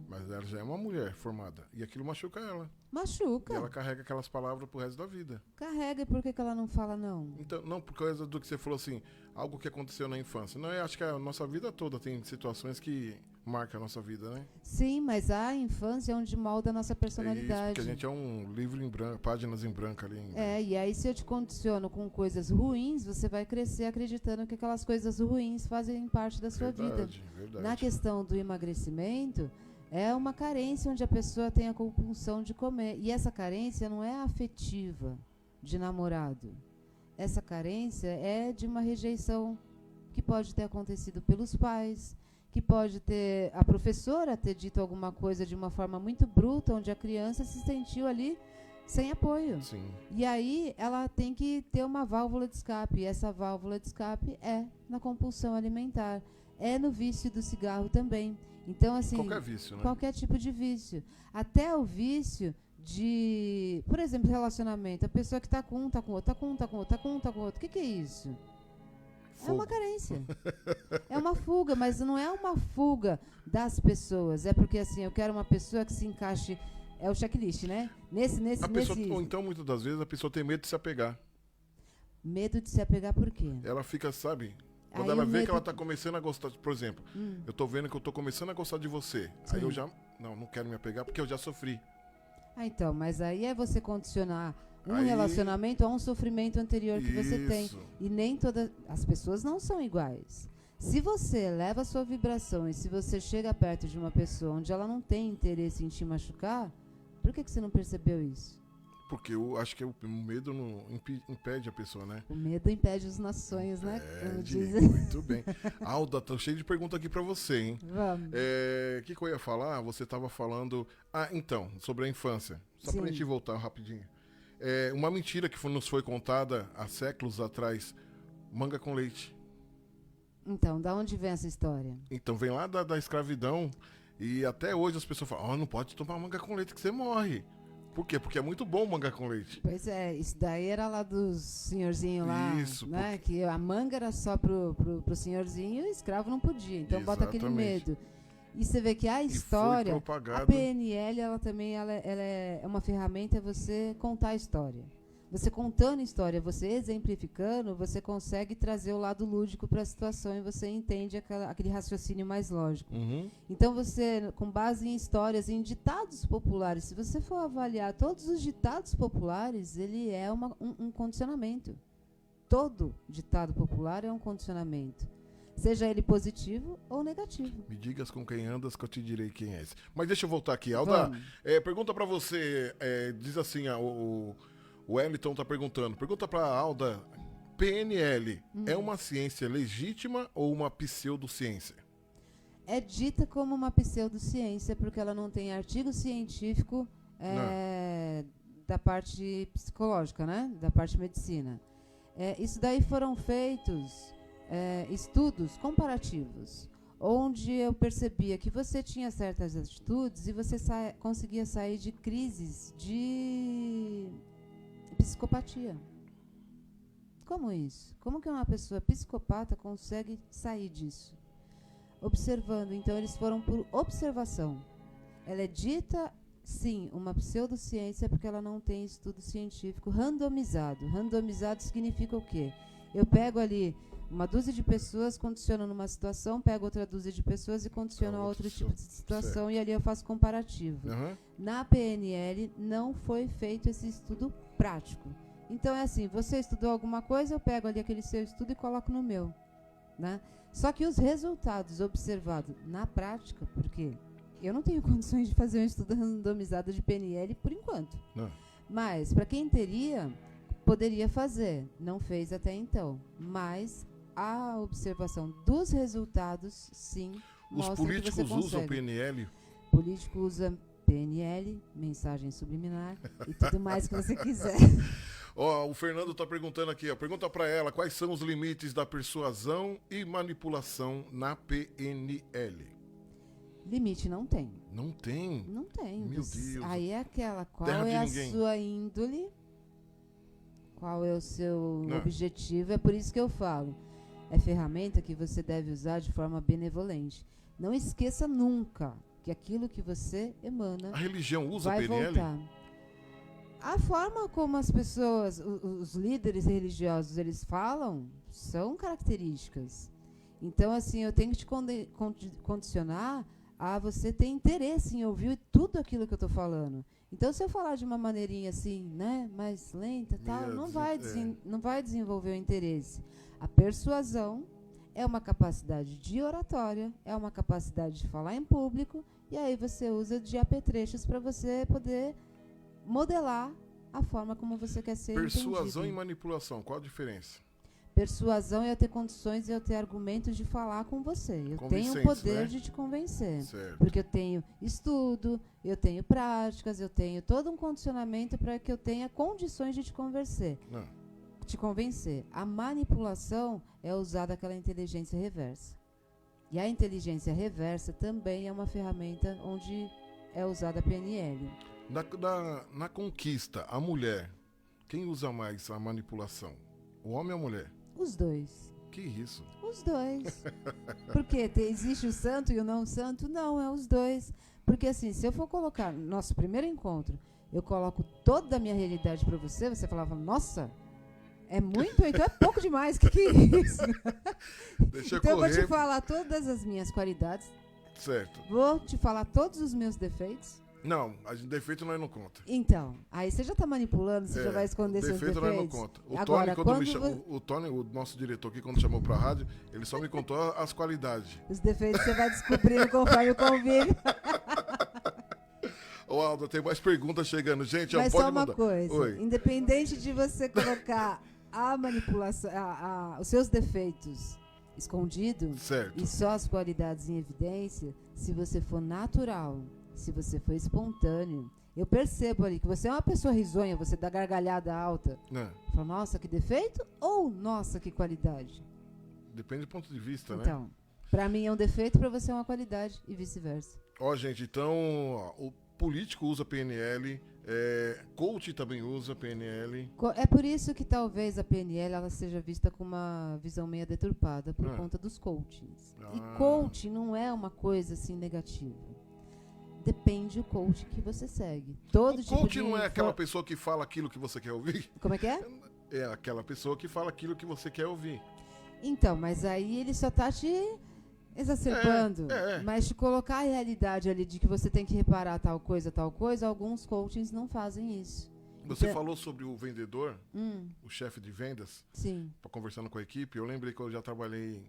Mas ela já é uma mulher formada. E aquilo machuca ela. Machuca. E ela carrega aquelas palavras pro resto da vida. Carrega, e por que ela não fala não? Então, não por causa do que você falou assim, algo que aconteceu na infância. Não, eu acho que a nossa vida toda tem situações que marcam a nossa vida, né? Sim, mas a infância é onde molda a nossa personalidade. É isso, porque a gente é um livro em branco, páginas em branco ali. E aí se eu te condiciono com coisas ruins, você vai crescer acreditando que aquelas coisas ruins fazem parte da sua vida. Verdade. Na questão do emagrecimento, é uma carência onde a pessoa tem a compulsão de comer. E essa carência não é afetiva de namorado. Essa carência é de uma rejeição que pode ter acontecido pelos pais, que pode ter a professora ter dito alguma coisa de uma forma muito bruta, onde a criança se sentiu ali sem apoio. Sim. E aí ela tem que ter uma válvula de escape. E essa válvula de escape é na compulsão alimentar. É no vício do cigarro também. Então, assim, qualquer vício, né? Qualquer tipo de vício. Até o vício de, por exemplo, relacionamento. A pessoa que está com um, está com outro, está com um, está com outro, está com um, está com outro. O que é isso? Fogo. É uma carência. É uma fuga, mas não é uma fuga das pessoas. É porque, assim, eu quero uma pessoa que se encaixe. É o checklist, né? Ou então, muitas das vezes, a pessoa tem medo de se apegar. Medo de se apegar por quê? Ela fica, sabe... Quando Aí ela vê que ela tá começando a gostar, por exemplo, eu tô vendo que eu tô começando a gostar de você. Sim. Aí eu já, não quero me apegar porque eu já sofri. Então, mas aí é você condicionar relacionamento a um sofrimento anterior que você tem. E nem todas as pessoas não são iguais. Se você eleva a sua vibração e se você chega perto de uma pessoa onde ela não tem interesse em te machucar, por que você não percebeu isso? Porque eu acho que o medo não impede a pessoa, né? O medo impede os nossos sonhos, né? Muito bem. Alda, tô cheio de pergunta aqui pra você, hein? Vamos. O que eu ia falar? Você tava falando... então, sobre a infância. Só pra gente voltar rapidinho. Uma mentira que nos foi contada há séculos atrás. Manga com leite. Então, da onde vem essa história? Então, vem lá da escravidão. E até hoje as pessoas falam, não pode tomar manga com leite que você morre. Por quê? Porque é muito bom manga com leite. Pois é, isso daí era lá dos senhorzinhos lá, isso, né? porque... Que a manga era só pro senhorzinho e o escravo não podia. Então bota aquele medo. E você vê que a história, a PNL, ela também ela é uma ferramenta, você contar a história. Você contando história, você exemplificando, você consegue trazer o lado lúdico para a situação e você entende aquele raciocínio mais lógico. Uhum. Então você, com base em histórias, em ditados populares, se você for avaliar todos os ditados populares, ele é um condicionamento. Todo ditado popular é um condicionamento. Seja ele positivo ou negativo. Me digas com quem andas que eu te direi quem é esse. Mas deixa eu voltar aqui. Alda, pergunta para você, diz assim, o Wellington tá perguntando. Pergunta pra Alda, PNL é uma ciência legítima ou uma pseudociência? É dita como uma pseudociência porque ela não tem artigo científico da parte psicológica, né? Da parte medicina. Isso daí foram feitos estudos comparativos, onde eu percebia que você tinha certas atitudes e você conseguia sair de crises de psicopatia. Como isso? Como que uma pessoa psicopata consegue sair disso? Observando. Então, eles foram por observação. Ela é dita, sim, uma pseudociência porque ela não tem estudo científico randomizado. Randomizado significa o quê? Eu pego ali uma dúzia de pessoas, condiciono numa situação, pego outra dúzia de pessoas e condiciono a outro tipo de situação, e ali eu faço comparativo. Uhum. Na PNL não foi feito esse estudo prático. Então é assim, você estudou alguma coisa, eu pego ali aquele seu estudo e coloco no meu, né? Só que os resultados observados na prática, porque eu não tenho condições de fazer um estudo randomizado de PNL por enquanto. Não. Mas para quem teria, poderia fazer, não fez até então. Mas a observação dos resultados, sim, os políticos usam PNL? Político usa PNL, mensagem subliminar e tudo mais que você quiser. O Fernando está perguntando aqui, pergunta para ela quais são os limites da persuasão e manipulação na PNL. Limite não tem. Não tem? Não tem. Meu Deus. Aí é aquela, qual é a sua índole, qual é o seu objetivo, é por isso que eu falo. É ferramenta que você deve usar de forma benevolente. Não esqueça nunca que aquilo que você emana, a religião usa vai PNL? Voltar. A forma como as pessoas, os líderes religiosos, eles falam, são características. Então, assim, eu tenho que te condicionar a você ter interesse em ouvir tudo aquilo que eu estou falando. Então, se eu falar de uma maneirinha assim, né, mais lenta, tal, não vai desenvolver o interesse. A persuasão é uma capacidade de oratória, é uma capacidade de falar em público, e aí você usa de apetrechos para você poder modelar a forma como você quer ser Persuasão entendido. e manipulação, qual a diferença? Persuasão é eu ter condições e eu ter argumentos de falar com você. Eu tenho o poder de te convencer. Certo. Porque eu tenho estudo, eu tenho práticas, eu tenho todo um condicionamento para que eu tenha condições de te convencer. Te convencer. A manipulação é usar aquela inteligência reversa. E a inteligência reversa também é uma ferramenta onde é usada a PNL. Na conquista, a mulher, quem usa mais a manipulação? O homem ou a mulher? Os dois. Que isso? Os dois. Porque existe o santo e o não santo? Não, é os dois. Porque assim, se eu for colocar no nosso primeiro encontro, eu coloco toda a minha realidade para você, você falava, nossa, é muito, então é pouco demais, que é isso? Deixa então eu vou te falar todas as minhas qualidades. Certo. Vou te falar todos os meus defeitos. Não, defeito nós não conta. Então, aí você já tá manipulando, você já vai esconder seus defeitos. Defeito nós não conta. O Tony, o nosso diretor aqui, quando chamou pra rádio, ele só me contou as qualidades. Os defeitos você vai descobrindo conforme o convívio. Ô Alda, tem mais perguntas chegando. Gente, mas pode só uma mandar. coisa, Oi. Independente de você colocar a manipulação, os seus defeitos escondidos, certo, e só as qualidades em evidência, se você for natural, se você for espontâneo, eu percebo ali que você é uma pessoa risonha, você dá gargalhada alta. Fala, nossa, que defeito, ou nossa, que qualidade? Depende do ponto de vista, né? Então, pra mim é um defeito, pra você é uma qualidade, e vice-versa. Gente, então, político usa PNL, coach também usa PNL. É por isso que talvez a PNL ela seja vista com uma visão meio deturpada por conta dos coachings. E coaching não é uma coisa assim negativa. Depende do coach que você segue. Todo o coach não é aquela pessoa que fala aquilo que você quer ouvir? Como é que é? É aquela pessoa que fala aquilo que você quer ouvir. Então, mas aí ele só tá te exacerbando. Mas te colocar a realidade ali de que você tem que reparar tal coisa, alguns coachings não fazem isso. Você falou sobre o vendedor, o chefe de vendas? Sim. Conversando com a equipe, eu lembrei que eu já trabalhei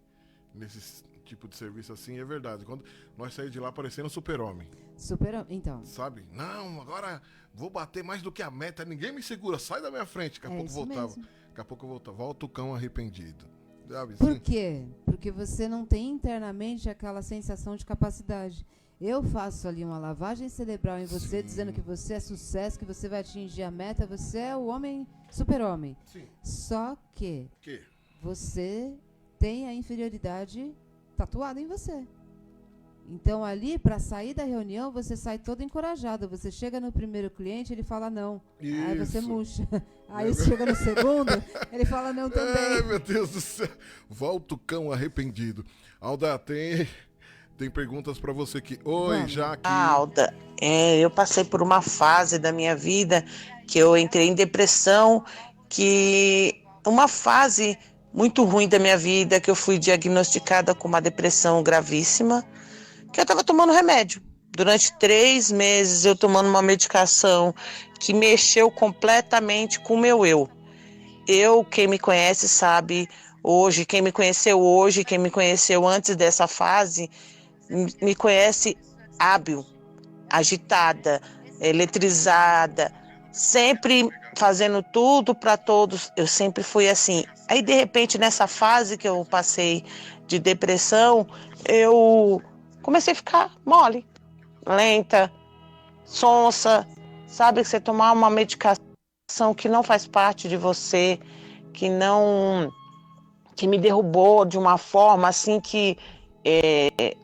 nesse tipo de serviço assim, é verdade. Quando nós saímos de lá parecendo super-homem. Super-homem, então. Sabe? Não, agora vou bater mais do que a meta, ninguém me segura, sai da minha frente. Daqui a pouco voltava. Mesmo. Daqui a pouco eu voltava. Volta o cão arrependido. Sabe? Por quê? Porque você não tem internamente aquela sensação de capacidade. Eu faço ali uma lavagem cerebral em você, dizendo que você é sucesso, que você vai atingir a meta, você é o homem, super-homem. Só que você tem a inferioridade tatuada em você. Então ali, para sair da reunião, você sai todo encorajado. Você chega no primeiro cliente, ele fala não. Isso. Aí você murcha. Aí você chega no segundo, ele fala não também. Meu Deus do céu. Volta o cão arrependido. Alda, tem perguntas para você aqui. Oi, Jaque. Alda, eu passei por uma fase da minha vida que eu entrei em depressão, uma fase muito ruim da minha vida, que eu fui diagnosticada com uma depressão gravíssima, que eu estava tomando remédio. Durante 3 meses eu tomando uma medicação que mexeu completamente com o meu eu. Quem me conhece sabe hoje, quem me conheceu hoje, quem me conheceu antes dessa fase, me conhece hábil, agitada, eletrizada, sempre fazendo tudo para todos. Eu sempre fui assim. Aí, de repente, nessa fase que eu passei de depressão, eu comecei a ficar mole, lenta, sonsa, sabe? Você tomar uma medicação que não faz parte de você, que me derrubou de uma forma assim que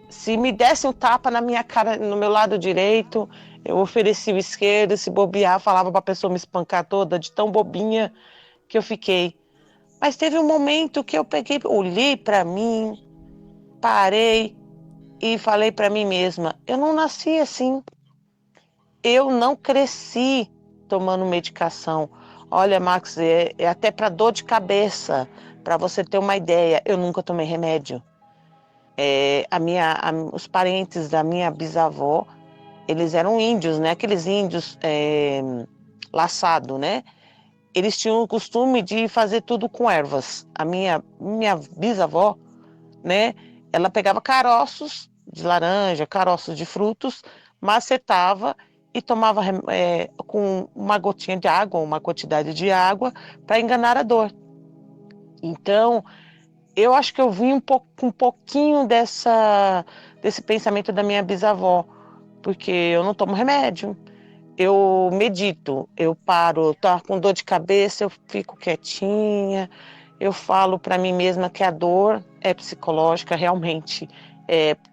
se me desse um tapa na minha cara, no meu lado direito, eu oferecia o esquerdo, se bobear, falava para a pessoa me espancar toda, de tão bobinha que eu fiquei. Mas teve um momento que eu olhei para mim, parei e falei para mim mesma, eu não nasci assim. Eu não cresci tomando medicação. Olha, Max, é até para dor de cabeça, para você ter uma ideia, eu nunca tomei remédio. Os parentes da minha bisavó, eles eram índios, né? Aqueles índios laçados, né? Eles tinham o costume de fazer tudo com ervas. A minha bisavó, né? Ela pegava caroços de laranja, caroços de frutos, macetava e tomava com uma gotinha de água, uma quantidade de água, para enganar a dor. Então, eu acho que eu vim um pouquinho desse pensamento da minha bisavó, porque eu não tomo remédio, eu medito, eu paro, tô com dor de cabeça, eu fico quietinha, eu falo para mim mesma que a dor é psicológica realmente,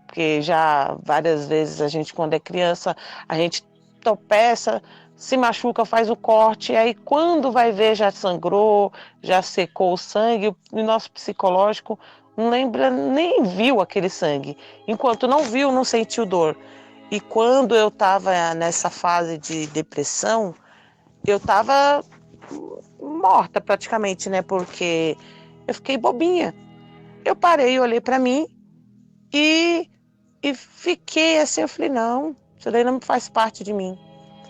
porque já várias vezes a gente, quando é criança, a gente tropeça, se machuca, faz o corte, e aí quando vai ver já sangrou, já secou o sangue, o nosso psicológico não lembra, nem viu aquele sangue. Enquanto não viu, não sentiu dor. E quando eu estava nessa fase de depressão, eu estava morta praticamente, né? Porque eu fiquei bobinha. Eu parei, olhei para mim e fiquei assim, eu falei, não, isso daí não faz parte de mim.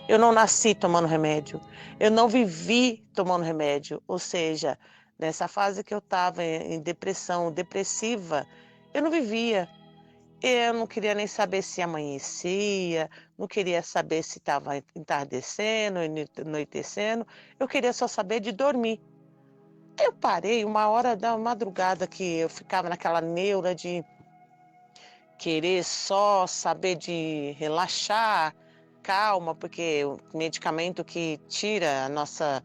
Eu não nasci tomando remédio, eu não vivi tomando remédio, ou seja, nessa fase que eu estava em depressão, depressiva, eu não vivia. Eu não queria nem saber se amanhecia, não queria saber se estava entardecendo, anoitecendo, eu queria só saber de dormir. Eu parei uma hora da madrugada que eu ficava naquela neura de querer só saber de relaxar, calma, porque o medicamento que tira a nossa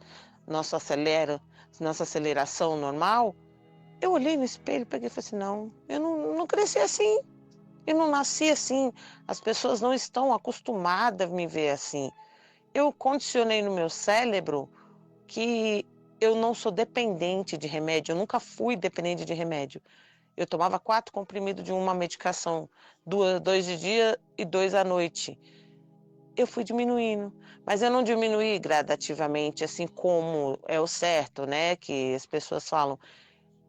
aceleração normal, eu olhei no espelho, peguei e falei assim, não, eu não cresci assim. Eu não nasci assim, as pessoas não estão acostumadas a me ver assim. Eu condicionei no meu cérebro que eu não sou dependente de remédio, eu nunca fui dependente de remédio. Eu tomava 4 comprimidos de uma medicação, 2 de dia e 2 à noite. Eu fui diminuindo, mas eu não diminuí gradativamente, assim como é o certo, né, que as pessoas falam.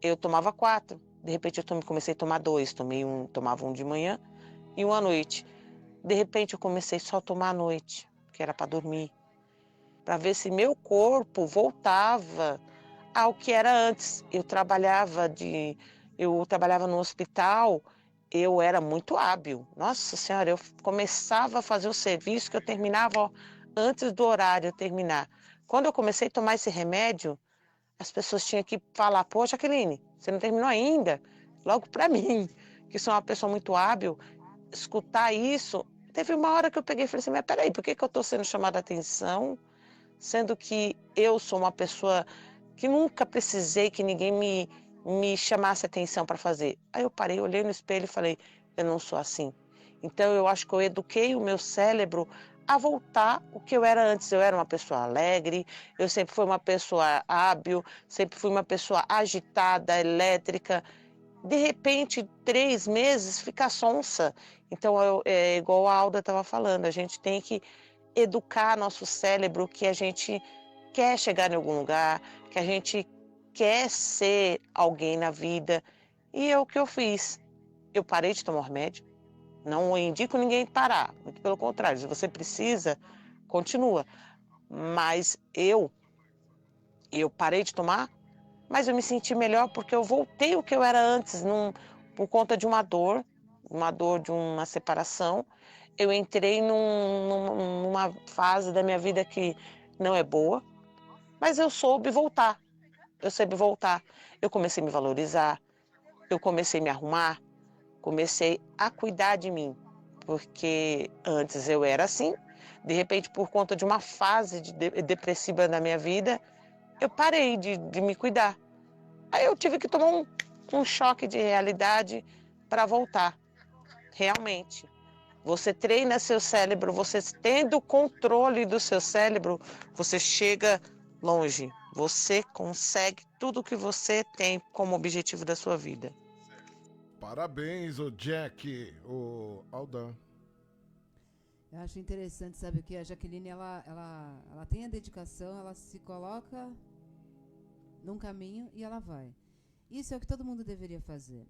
Eu tomava 4, de repente comecei a tomar 2, tomava um de manhã e um à noite. De repente eu comecei só a tomar à noite, que era para dormir, para ver se meu corpo voltava ao que era antes. Eu trabalhava no hospital, eu era muito hábil. Nossa Senhora, eu começava a fazer o serviço que eu terminava, ó, antes do horário terminar. Quando eu comecei a tomar esse remédio, as pessoas tinham que falar: "Pô, Jaqueline, você não terminou ainda?" Logo para mim, que sou uma pessoa muito hábil, escutar isso. Teve uma hora que eu peguei e falei assim: "Mas peraí, por que que eu estou sendo chamada a atenção, sendo que eu sou uma pessoa que nunca precisei que ninguém me chamasse atenção para fazer?" Aí eu parei, olhei no espelho e falei: "Eu não sou assim." Então eu acho que eu eduquei o meu cérebro a voltar o que eu era antes. Eu era uma pessoa alegre, eu sempre fui uma pessoa hábil, sempre fui uma pessoa agitada, elétrica. De repente, 3 meses, fica sonsa. Então é igual a Alda estava falando, a gente tem que educar nosso cérebro que a gente quer chegar em algum lugar, que a gente quer ser alguém na vida. E é o que eu fiz. Eu parei de tomar remédio. Não indico ninguém parar, muito pelo contrário, se você precisa, continua. Mas eu parei de tomar, mas eu me senti melhor porque eu voltei o que eu era antes, por conta de uma dor de uma separação. Eu entrei numa fase da minha vida que não é boa, mas eu soube voltar. Eu soube voltar. Eu comecei a me valorizar, eu comecei a me arrumar, comecei a cuidar de mim, porque antes eu era assim, de repente, por conta de uma fase depressiva na minha vida, eu parei de me cuidar. Aí eu tive que tomar um choque de realidade para voltar, realmente. Você treina seu cérebro, você tendo o controle do seu cérebro, você chega longe. Você consegue tudo que você tem como objetivo da sua vida. Parabéns, o Jack, o Aldan. Eu acho interessante, sabe, que a Jaqueline, ela tem a dedicação, ela se coloca num caminho e ela vai. Isso é o que todo mundo deveria fazer.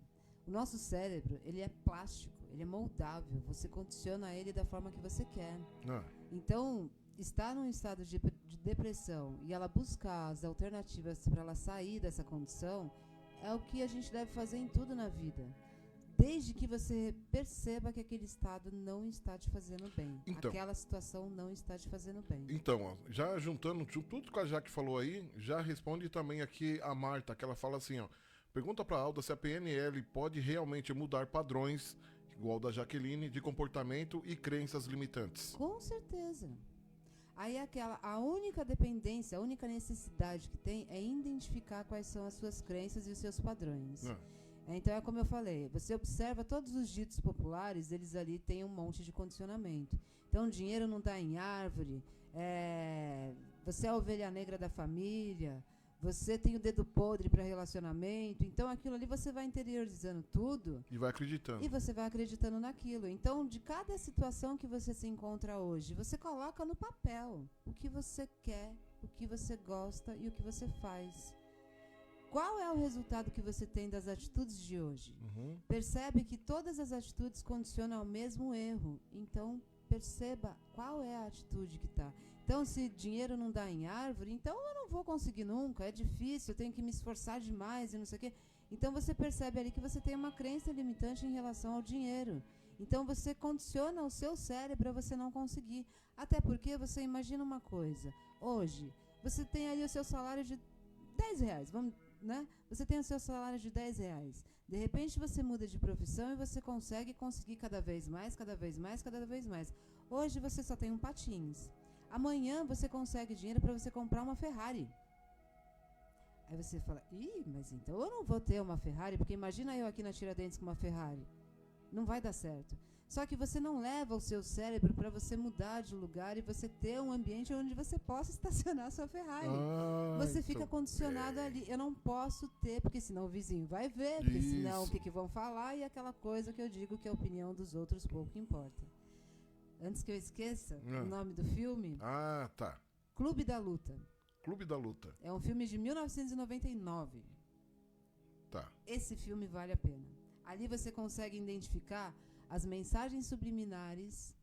O nosso cérebro, ele é plástico, ele é moldável, você condiciona ele da forma que você quer. Ah, Então, estar num estado de depressão e ela buscar as alternativas para ela sair dessa condição é o que a gente deve fazer em tudo na vida. Desde que você perceba que aquele estado não está te fazendo bem. Então. Aquela situação não está te fazendo bem. Então, ó, já juntando tudo que a Jaque falou aí, já responde também aqui a Marta, que ela fala assim, ó. Pergunta pra Alda se a PNL pode realmente mudar padrões, igual da Jaqueline, de comportamento e crenças limitantes. Com certeza. Aí a única dependência, a única necessidade que tem é identificar quais são as suas crenças e os seus padrões. Ah. Então é como eu falei, você observa todos os ditos populares, eles ali têm um monte de condicionamento. Então dinheiro não dá em árvore, você é a ovelha negra da família, você tem o dedo podre para relacionamento. Então aquilo ali você vai interiorizando tudo. E vai acreditando. E você vai acreditando naquilo. Então, de cada situação que você se encontra hoje, você coloca no papel o que você quer, o que você gosta e o que você faz. Qual é o resultado que você tem das atitudes de hoje? Uhum. Percebe que todas as atitudes condicionam ao mesmo erro. Então, perceba qual é a atitude que está. Então, se dinheiro não dá em árvore, então eu não vou conseguir nunca, é difícil, eu tenho que me esforçar demais e não sei o quê. Então, você percebe ali que você tem uma crença limitante em relação ao dinheiro. Então, você condiciona o seu cérebro para você não conseguir. Até porque você imagina uma coisa. Hoje, você tem ali o seu salário de R$10, vamos... Né? Você tem o seu salário de R$10. De repente você muda de profissão e você consegue conseguir cada vez mais, cada vez mais, cada vez mais. Hoje você só tem um patins. Amanhã você consegue dinheiro para você comprar uma Ferrari. Aí você fala, mas então eu não vou ter uma Ferrari, porque imagina eu aqui na Tiradentes com uma Ferrari. Não vai dar certo. Só que você não leva o seu cérebro para você mudar de lugar e você ter um ambiente onde você possa estacionar a sua Ferrari. Você fica condicionado ali. Eu não posso ter, porque senão o vizinho vai ver, porque senão o que vão falar, e aquela coisa que eu digo que a opinião dos outros pouco importa. Antes que eu esqueça, o nome do filme... Tá. Clube da Luta. Clube da Luta. É um filme de 1999. Tá. Esse filme vale a pena. Ali você consegue identificar as mensagens subliminares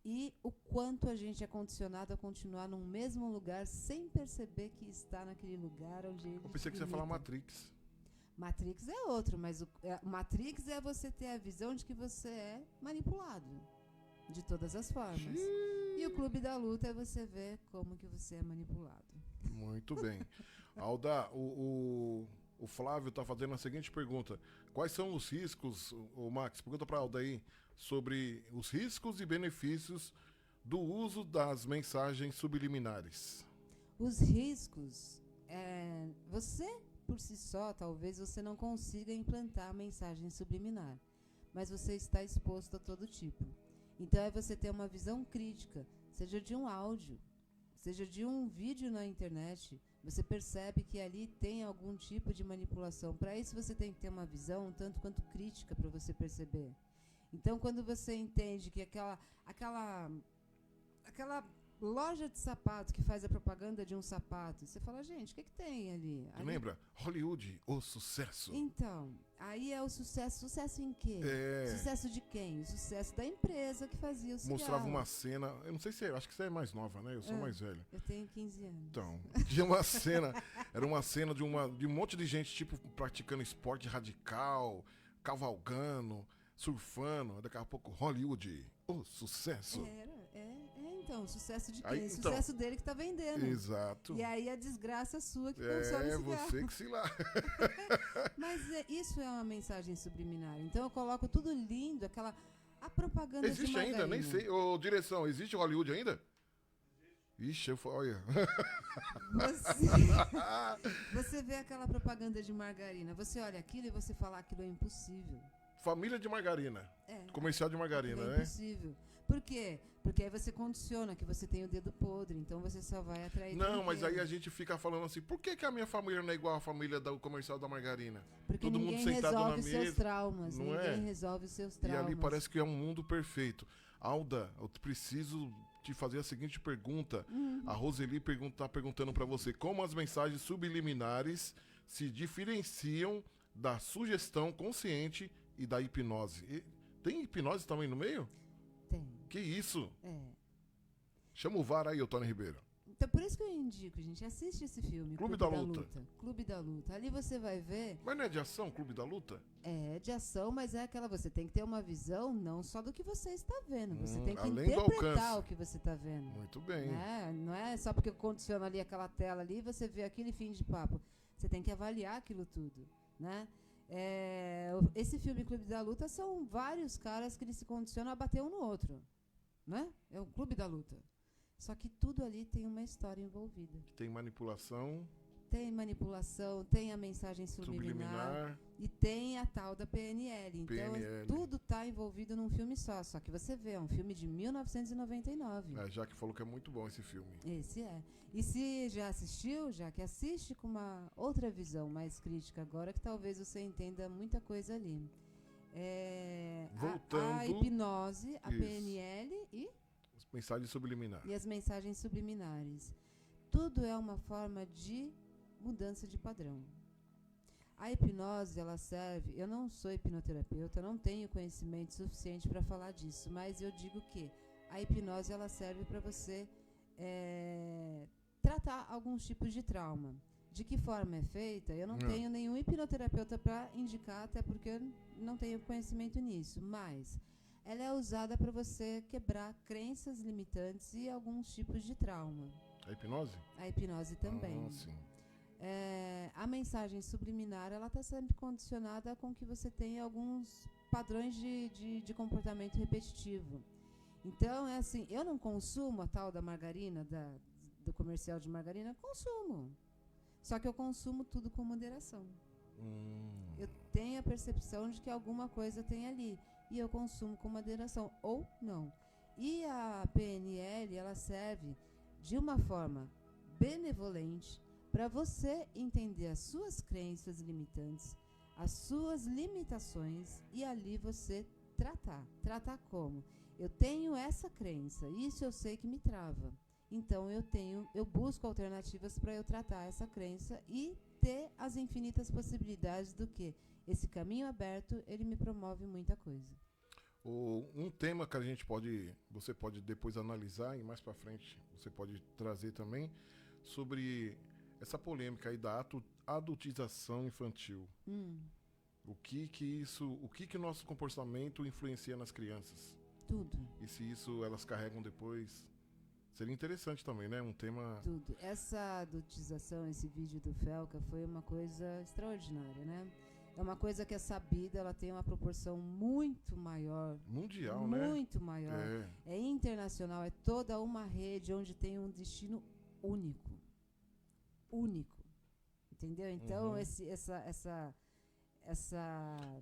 e o quanto a gente é condicionado a continuar num mesmo lugar sem perceber que está naquele lugar onde ele... Eu pensei que você ia falar Matrix. Matrix é outro, mas Matrix é você ter a visão de que você é manipulado de todas as formas. E o Clube da Luta é você ver como que você é manipulado. Muito bem. Alda, o Flávio está fazendo a seguinte pergunta. Quais são os riscos, o Max, pergunta para a Alda aí, sobre os riscos e benefícios do uso das mensagens subliminares? Os riscos, você por si só, talvez você não consiga implantar a mensagem subliminar, mas você está exposto a todo tipo. Então é você ter uma visão crítica, seja de um áudio, seja de um vídeo na internet. Você percebe que ali tem algum tipo de manipulação. Para isso você tem que ter uma visão um tanto quanto crítica para você perceber. Então quando você entende que aquela loja de sapato que faz a propaganda de um sapato, você fala, gente, o que tem ali? Lembra? Hollywood, o sucesso. Então, aí é o sucesso. Sucesso em quê? Sucesso de quem? O sucesso da empresa que fazia o cigarro. Mostrava uma cena, eu não sei se acho que você é mais nova, né? Eu sou mais velho. Eu tenho 15 anos. Então, tinha uma cena, era uma cena de um monte de gente, tipo, praticando esporte radical, cavalgando, surfando, daqui a pouco Hollywood, o sucesso. Então, sucesso de quem? Aí, sucesso dele que tá vendendo. Exato. E aí a desgraça sua que consome cigarro. Você que se lá. Mas isso é uma mensagem subliminar. Então eu coloco tudo lindo, a propaganda existe de margarina. ainda? Nem sei. Ô, direção, existe Hollywood ainda? Ixi, olha. Você vê aquela propaganda de margarina, você olha aquilo e você fala aquilo é impossível. Família de margarina. Comercial de margarina, né? É impossível. Por quê? Porque aí você condiciona que você tem o dedo podre, então você só vai atrair... Não, mas aí a gente fica falando assim, por que a minha família não é igual à família do comercial da margarina? Porque todo ninguém mundo sentado resolve na mesa, seus traumas, não ninguém resolve os seus traumas. E ali parece que é um mundo perfeito. Alda, eu preciso te fazer a seguinte pergunta. A Roseli tá perguntando para você como as mensagens subliminares se diferenciam da sugestão consciente e da hipnose. Tem hipnose também no meio? Tem. Que isso? Chama o VAR aí, ô Tony Ribeiro. Então, por isso que eu indico, gente, assiste esse filme. Clube da Luta. Clube da Luta. Ali você vai ver... Mas não é de ação, Clube da Luta? É de ação, mas é aquela... Você tem que ter uma visão não só do que você está vendo. Você tem que além do interpretar alcance. o que você está vendo. Muito bem. Não é só porque eu condiciono ali aquela tela ali, você vê aquele fim de papo. Você tem que avaliar aquilo tudo, né? Esse filme Clube da Luta são vários caras que eles se condicionam a bater um no outro, né? É o Clube da Luta. Só que tudo ali tem uma história envolvida. Tem manipulação. Tem manipulação, tem a mensagem subliminar e tem a tal da PNL. Então, tudo está envolvido num filme só. Só que você vê, é um filme de 1999. Já que falou que é muito bom esse filme. Esse é. E se já assistiu, já que assiste com uma outra visão mais crítica agora, que talvez você entenda muita coisa ali. Voltando. A hipnose, a PNL e... As mensagens subliminares. E as mensagens subliminares. Tudo é uma forma de mudança de padrão. A hipnose, ela serve... Eu não sou hipnoterapeuta, não tenho conhecimento suficiente para falar disso, mas eu digo que a hipnose, ela serve para você tratar alguns tipos de trauma. De que forma é feita? Eu não tenho nenhum hipnoterapeuta para indicar, até porque eu não tenho conhecimento nisso, mas ela é usada para você quebrar crenças limitantes e alguns tipos de trauma. A hipnose? A hipnose também. Sim. A mensagem subliminar, ela está sempre condicionada com que você tenha alguns padrões de comportamento repetitivo. Então, é assim, eu não consumo a tal da margarina, do comercial de margarina, consumo. Só que eu consumo tudo com moderação. Eu tenho a percepção de que alguma coisa tem ali. e eu consumo com moderação, ou não. E a PNL, ela serve de uma forma benevolente para você entender as suas crenças limitantes, as suas limitações, e ali você tratar. Tratar como? Eu tenho essa crença, isso eu sei que me trava. Então eu busco alternativas para eu tratar essa crença e ter as infinitas possibilidades do que esse caminho aberto, ele me promove muita coisa. Um tema que você pode depois analisar e mais para frente você pode trazer também sobre essa polêmica aí da adultização infantil. O que o nosso comportamento influencia nas crianças? Tudo. E se isso elas carregam depois? Seria interessante também, né? Um tema... Tudo. Essa adultização, esse vídeo do Felca foi uma coisa extraordinária, né? É uma coisa que é sabida, ela tem uma proporção muito maior. Mundial, né? Muito maior. É internacional, é toda uma rede onde tem um destino único. Único. Entendeu? Então, essa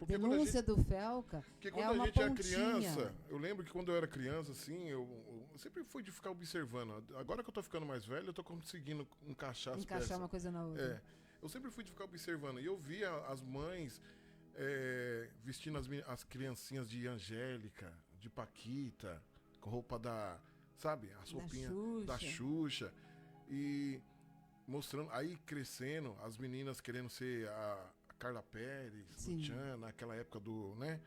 denúncia do Felca porque é quando uma a gente pontinha. é criança, eu lembro que quando eu era criança, assim, eu sempre fui de ficar observando. Agora que eu tô ficando mais velho, eu tô conseguindo encaixar as peças. Encaixar uma coisa na outra. Eu sempre fui de ficar observando. E eu via as mães vestindo as criancinhas de Angélica, de Paquita, com roupa sabe? As roupinhas da Xuxa. E mostrando, aí crescendo, as meninas querendo ser a Carla Pérez, Luciana, naquela época né?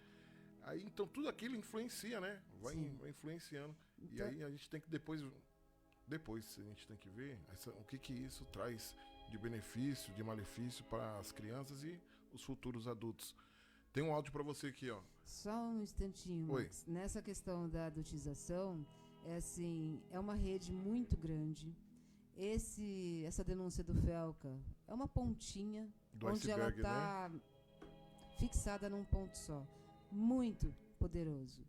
Aí, então, tudo aquilo influencia, né? Vai influenciando. Então, e aí a gente tem que depois a gente tem que ver o que isso traz de benefício, de malefício para as crianças e os futuros adultos. Tem um áudio para você aqui, ó. Só um instantinho, Max. Nessa questão da adultização, é uma rede muito grande. Essa denúncia do Felca é uma pontinha do onde iceberg, ela está, né? fixada num ponto só. Muito poderoso.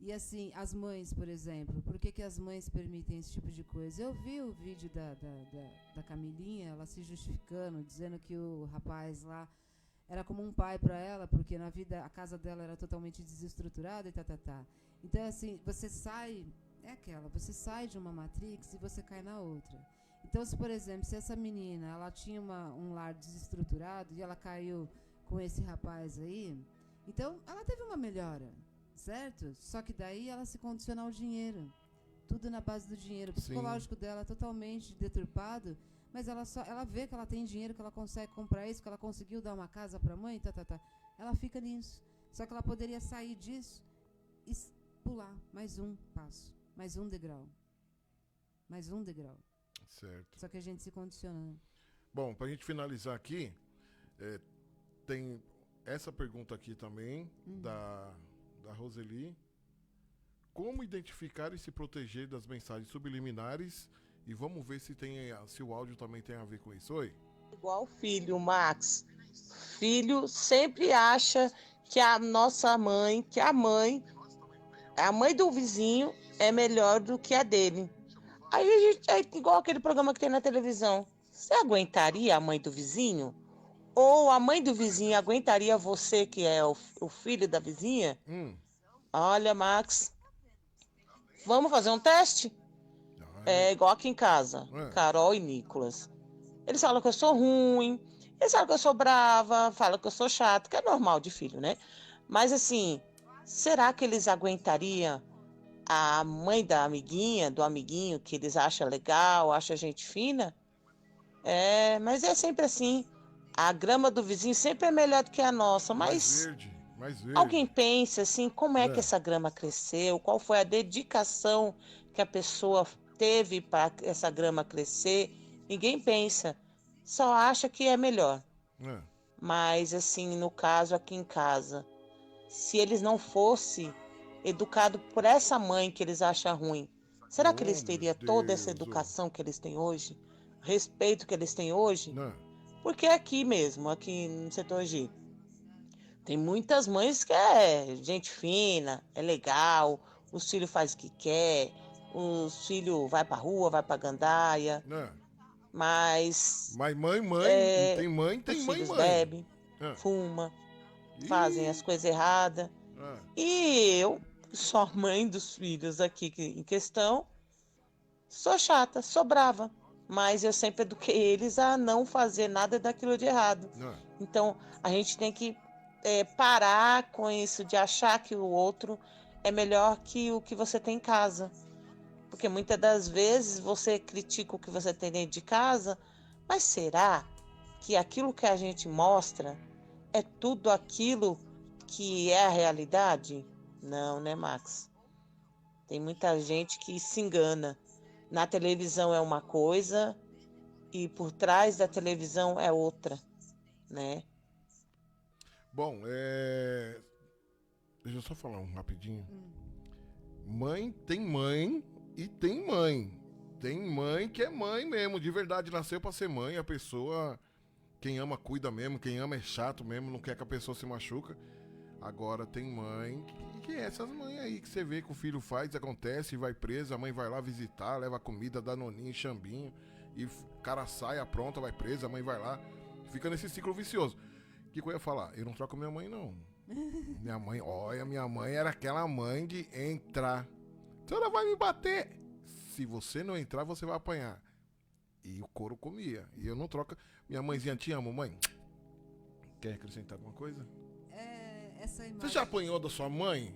E assim, as mães, por exemplo, por que as mães permitem esse tipo de coisa? Eu vi o vídeo da Camilinha, ela se justificando, dizendo que o rapaz lá era como um pai para ela, porque na vida a casa dela era totalmente desestruturada e tá. Então, assim, você sai de uma matrix e você cai na outra. Então, por exemplo, se essa menina, ela tinha um lar desestruturado e ela caiu com esse rapaz aí, então ela teve uma melhora, certo? Só que daí ela se condiciona ao dinheiro. Tudo na base do dinheiro. O psicológico dela é totalmente deturpado, mas ela vê que ela tem dinheiro, que ela consegue comprar isso, que ela conseguiu dar uma casa para a mãe, Ela fica nisso. Só que ela poderia sair disso e pular mais um passo, mais um degrau. Mais um degrau. Certo. Só que a gente se condiciona. Bom, pra gente finalizar aqui, tem essa pergunta aqui também, da Roseli. Como identificar e se proteger das mensagens subliminares? E vamos ver se o áudio também tem a ver com isso. Oi? Igual o filho, Max. Filho sempre acha que a nossa mãe, a mãe do vizinho é melhor do que a dele. Aí é igual aquele programa que tem na televisão. Você aguentaria a mãe do vizinho? Ou a mãe do vizinho aguentaria você, que é o filho da vizinha? Olha, Max, vamos fazer um teste? É igual aqui em casa, Carol e Nicolas. Eles falam que eu sou ruim, eles falam que eu sou brava, falam que eu sou chato, que é normal de filho, né? Mas assim, será que eles aguentariam a mãe da amiguinha, do amiguinho, que eles acham legal, acham gente fina? Mas é sempre assim. A grama do vizinho sempre é melhor do que a nossa, mas mais verde. Alguém pensa assim, como é que essa grama cresceu? Qual foi a dedicação que a pessoa teve para essa grama crescer? Ninguém pensa, só acha que é melhor. Mas assim, no caso aqui em casa, se eles não fossem educados por essa mãe que eles acham ruim, será que eles teriam toda essa educação que eles têm hoje? Respeito que eles têm hoje? Porque aqui mesmo, aqui no setor G, tem muitas mães que é gente fina, é legal, os filhos fazem o que quer, os filhos vai pra rua, vai pra gandaia. Mas mãe, tem mãe, os filhos bebem, fumam, fazem as coisas erradas. Ah, E eu, só mãe dos filhos aqui em questão, sou chata, sou brava. Mas eu sempre eduquei eles a não fazer nada daquilo de errado. ah. Então, a gente tem que parar com isso de achar que o outro é melhor que o que você tem em casa. Porque muitas das vezes você critica o que você tem dentro de casa, mas será que aquilo que a gente mostra é tudo aquilo que é a realidade? Não, né, Max? Tem muita gente que se engana. Na televisão é uma coisa e por trás da televisão é outra, né? Bom, deixa eu só falar um rapidinho. Mãe e tem mãe. Tem mãe que é mãe mesmo, de verdade, nasceu pra ser mãe. A pessoa, quem ama, cuida mesmo. Quem ama é chato mesmo, não quer que a pessoa se machuca. Agora tem mãe que é essas mães aí que você vê que o filho faz, acontece, vai presa, a mãe vai lá visitar, leva comida, danoninho, chambinho, e o cara sai, apronta, vai presa, a mãe vai lá. Fica nesse ciclo vicioso. O que eu ia falar? Eu não troco minha mãe, não. Minha mãe, olha, minha mãe era aquela mãe de entrar. A senhora vai me bater. Se você não entrar, você vai apanhar. E o couro comia. E eu não troco. Minha mãezinha, te amo, mãe. Quer acrescentar alguma coisa? Essa imagem. Você já apanhou da sua mãe?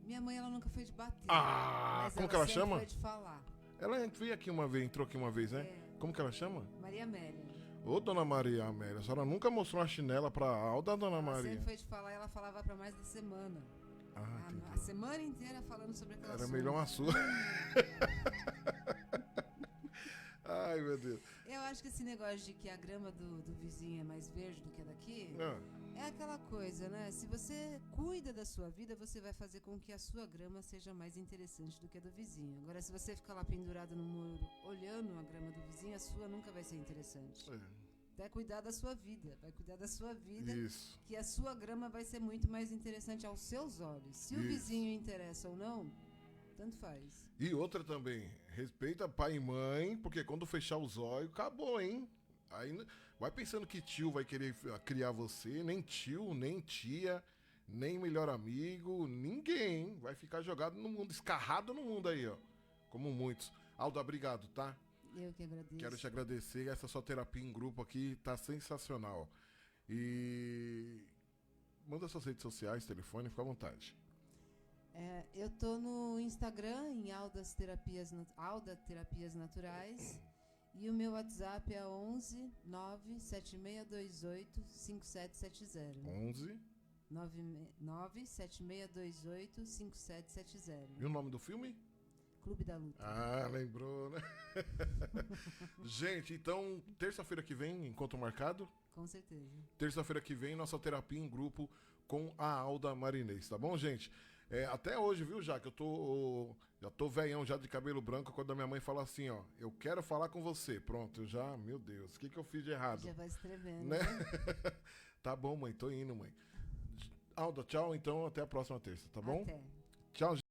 Minha mãe, ela nunca foi de bater. Ah, mas como que ela sempre chama? foi de falar. Ela veio aqui uma vez, entrou aqui uma vez, né? Como que ela chama? Maria Amélia. Ô, dona Maria Amélia, a senhora nunca mostrou uma chinela pra Alda, dona Ela Maria? sempre foi de falar e ela falava pra mais da semana. Ah, A entendi. semana inteira falando sobre aquela Era assunto. melhor uma sua. Ai, meu Deus. Eu acho que esse negócio de que a grama do vizinho é mais verde do que a daqui Ah, é aquela coisa, né? Se você cuida da sua vida, você vai fazer com que a sua grama seja mais interessante do que a do vizinho. Agora, se você ficar lá pendurado no muro olhando a grama do vizinho, a sua nunca vai ser interessante. Vai cuidar da sua vida, isso. que a sua grama vai ser muito mais interessante aos seus olhos. Se o Isso. vizinho interessa ou não, tanto faz. E outra também, respeita pai e mãe, porque quando fechar os olhos, acabou, hein? Aí vai pensando que tio vai querer criar você, nem tio, nem tia, nem melhor amigo, ninguém. Vai ficar jogado no mundo, escarrado no mundo aí, ó. Como muitos. Alda, obrigado, tá? Eu que agradeço. Quero te agradecer, essa sua terapia em grupo aqui tá sensacional. E manda suas redes sociais, telefone, fica à vontade. Eu tô no Instagram, em Alda Terapias Naturais. E o meu WhatsApp é 11 97628 5770. 11. 97628 5770. E o nome do filme? Clube da Luta. Ah, lembrou, né? Gente, então, terça-feira que vem, encontro marcado? Com certeza. Terça-feira que vem, nossa terapia em grupo com a Alda Marinês, tá bom, gente? Até hoje, viu, já que já tô velhão já de cabelo branco, quando a minha mãe fala assim, ó, eu quero falar com você. Pronto, eu já, meu Deus, o que eu fiz de errado? Já vai se tremendo, Né? né? Tá bom, mãe, tô indo, mãe. Alda, tchau, então, até a próxima terça, tá bom? Até. Tchau,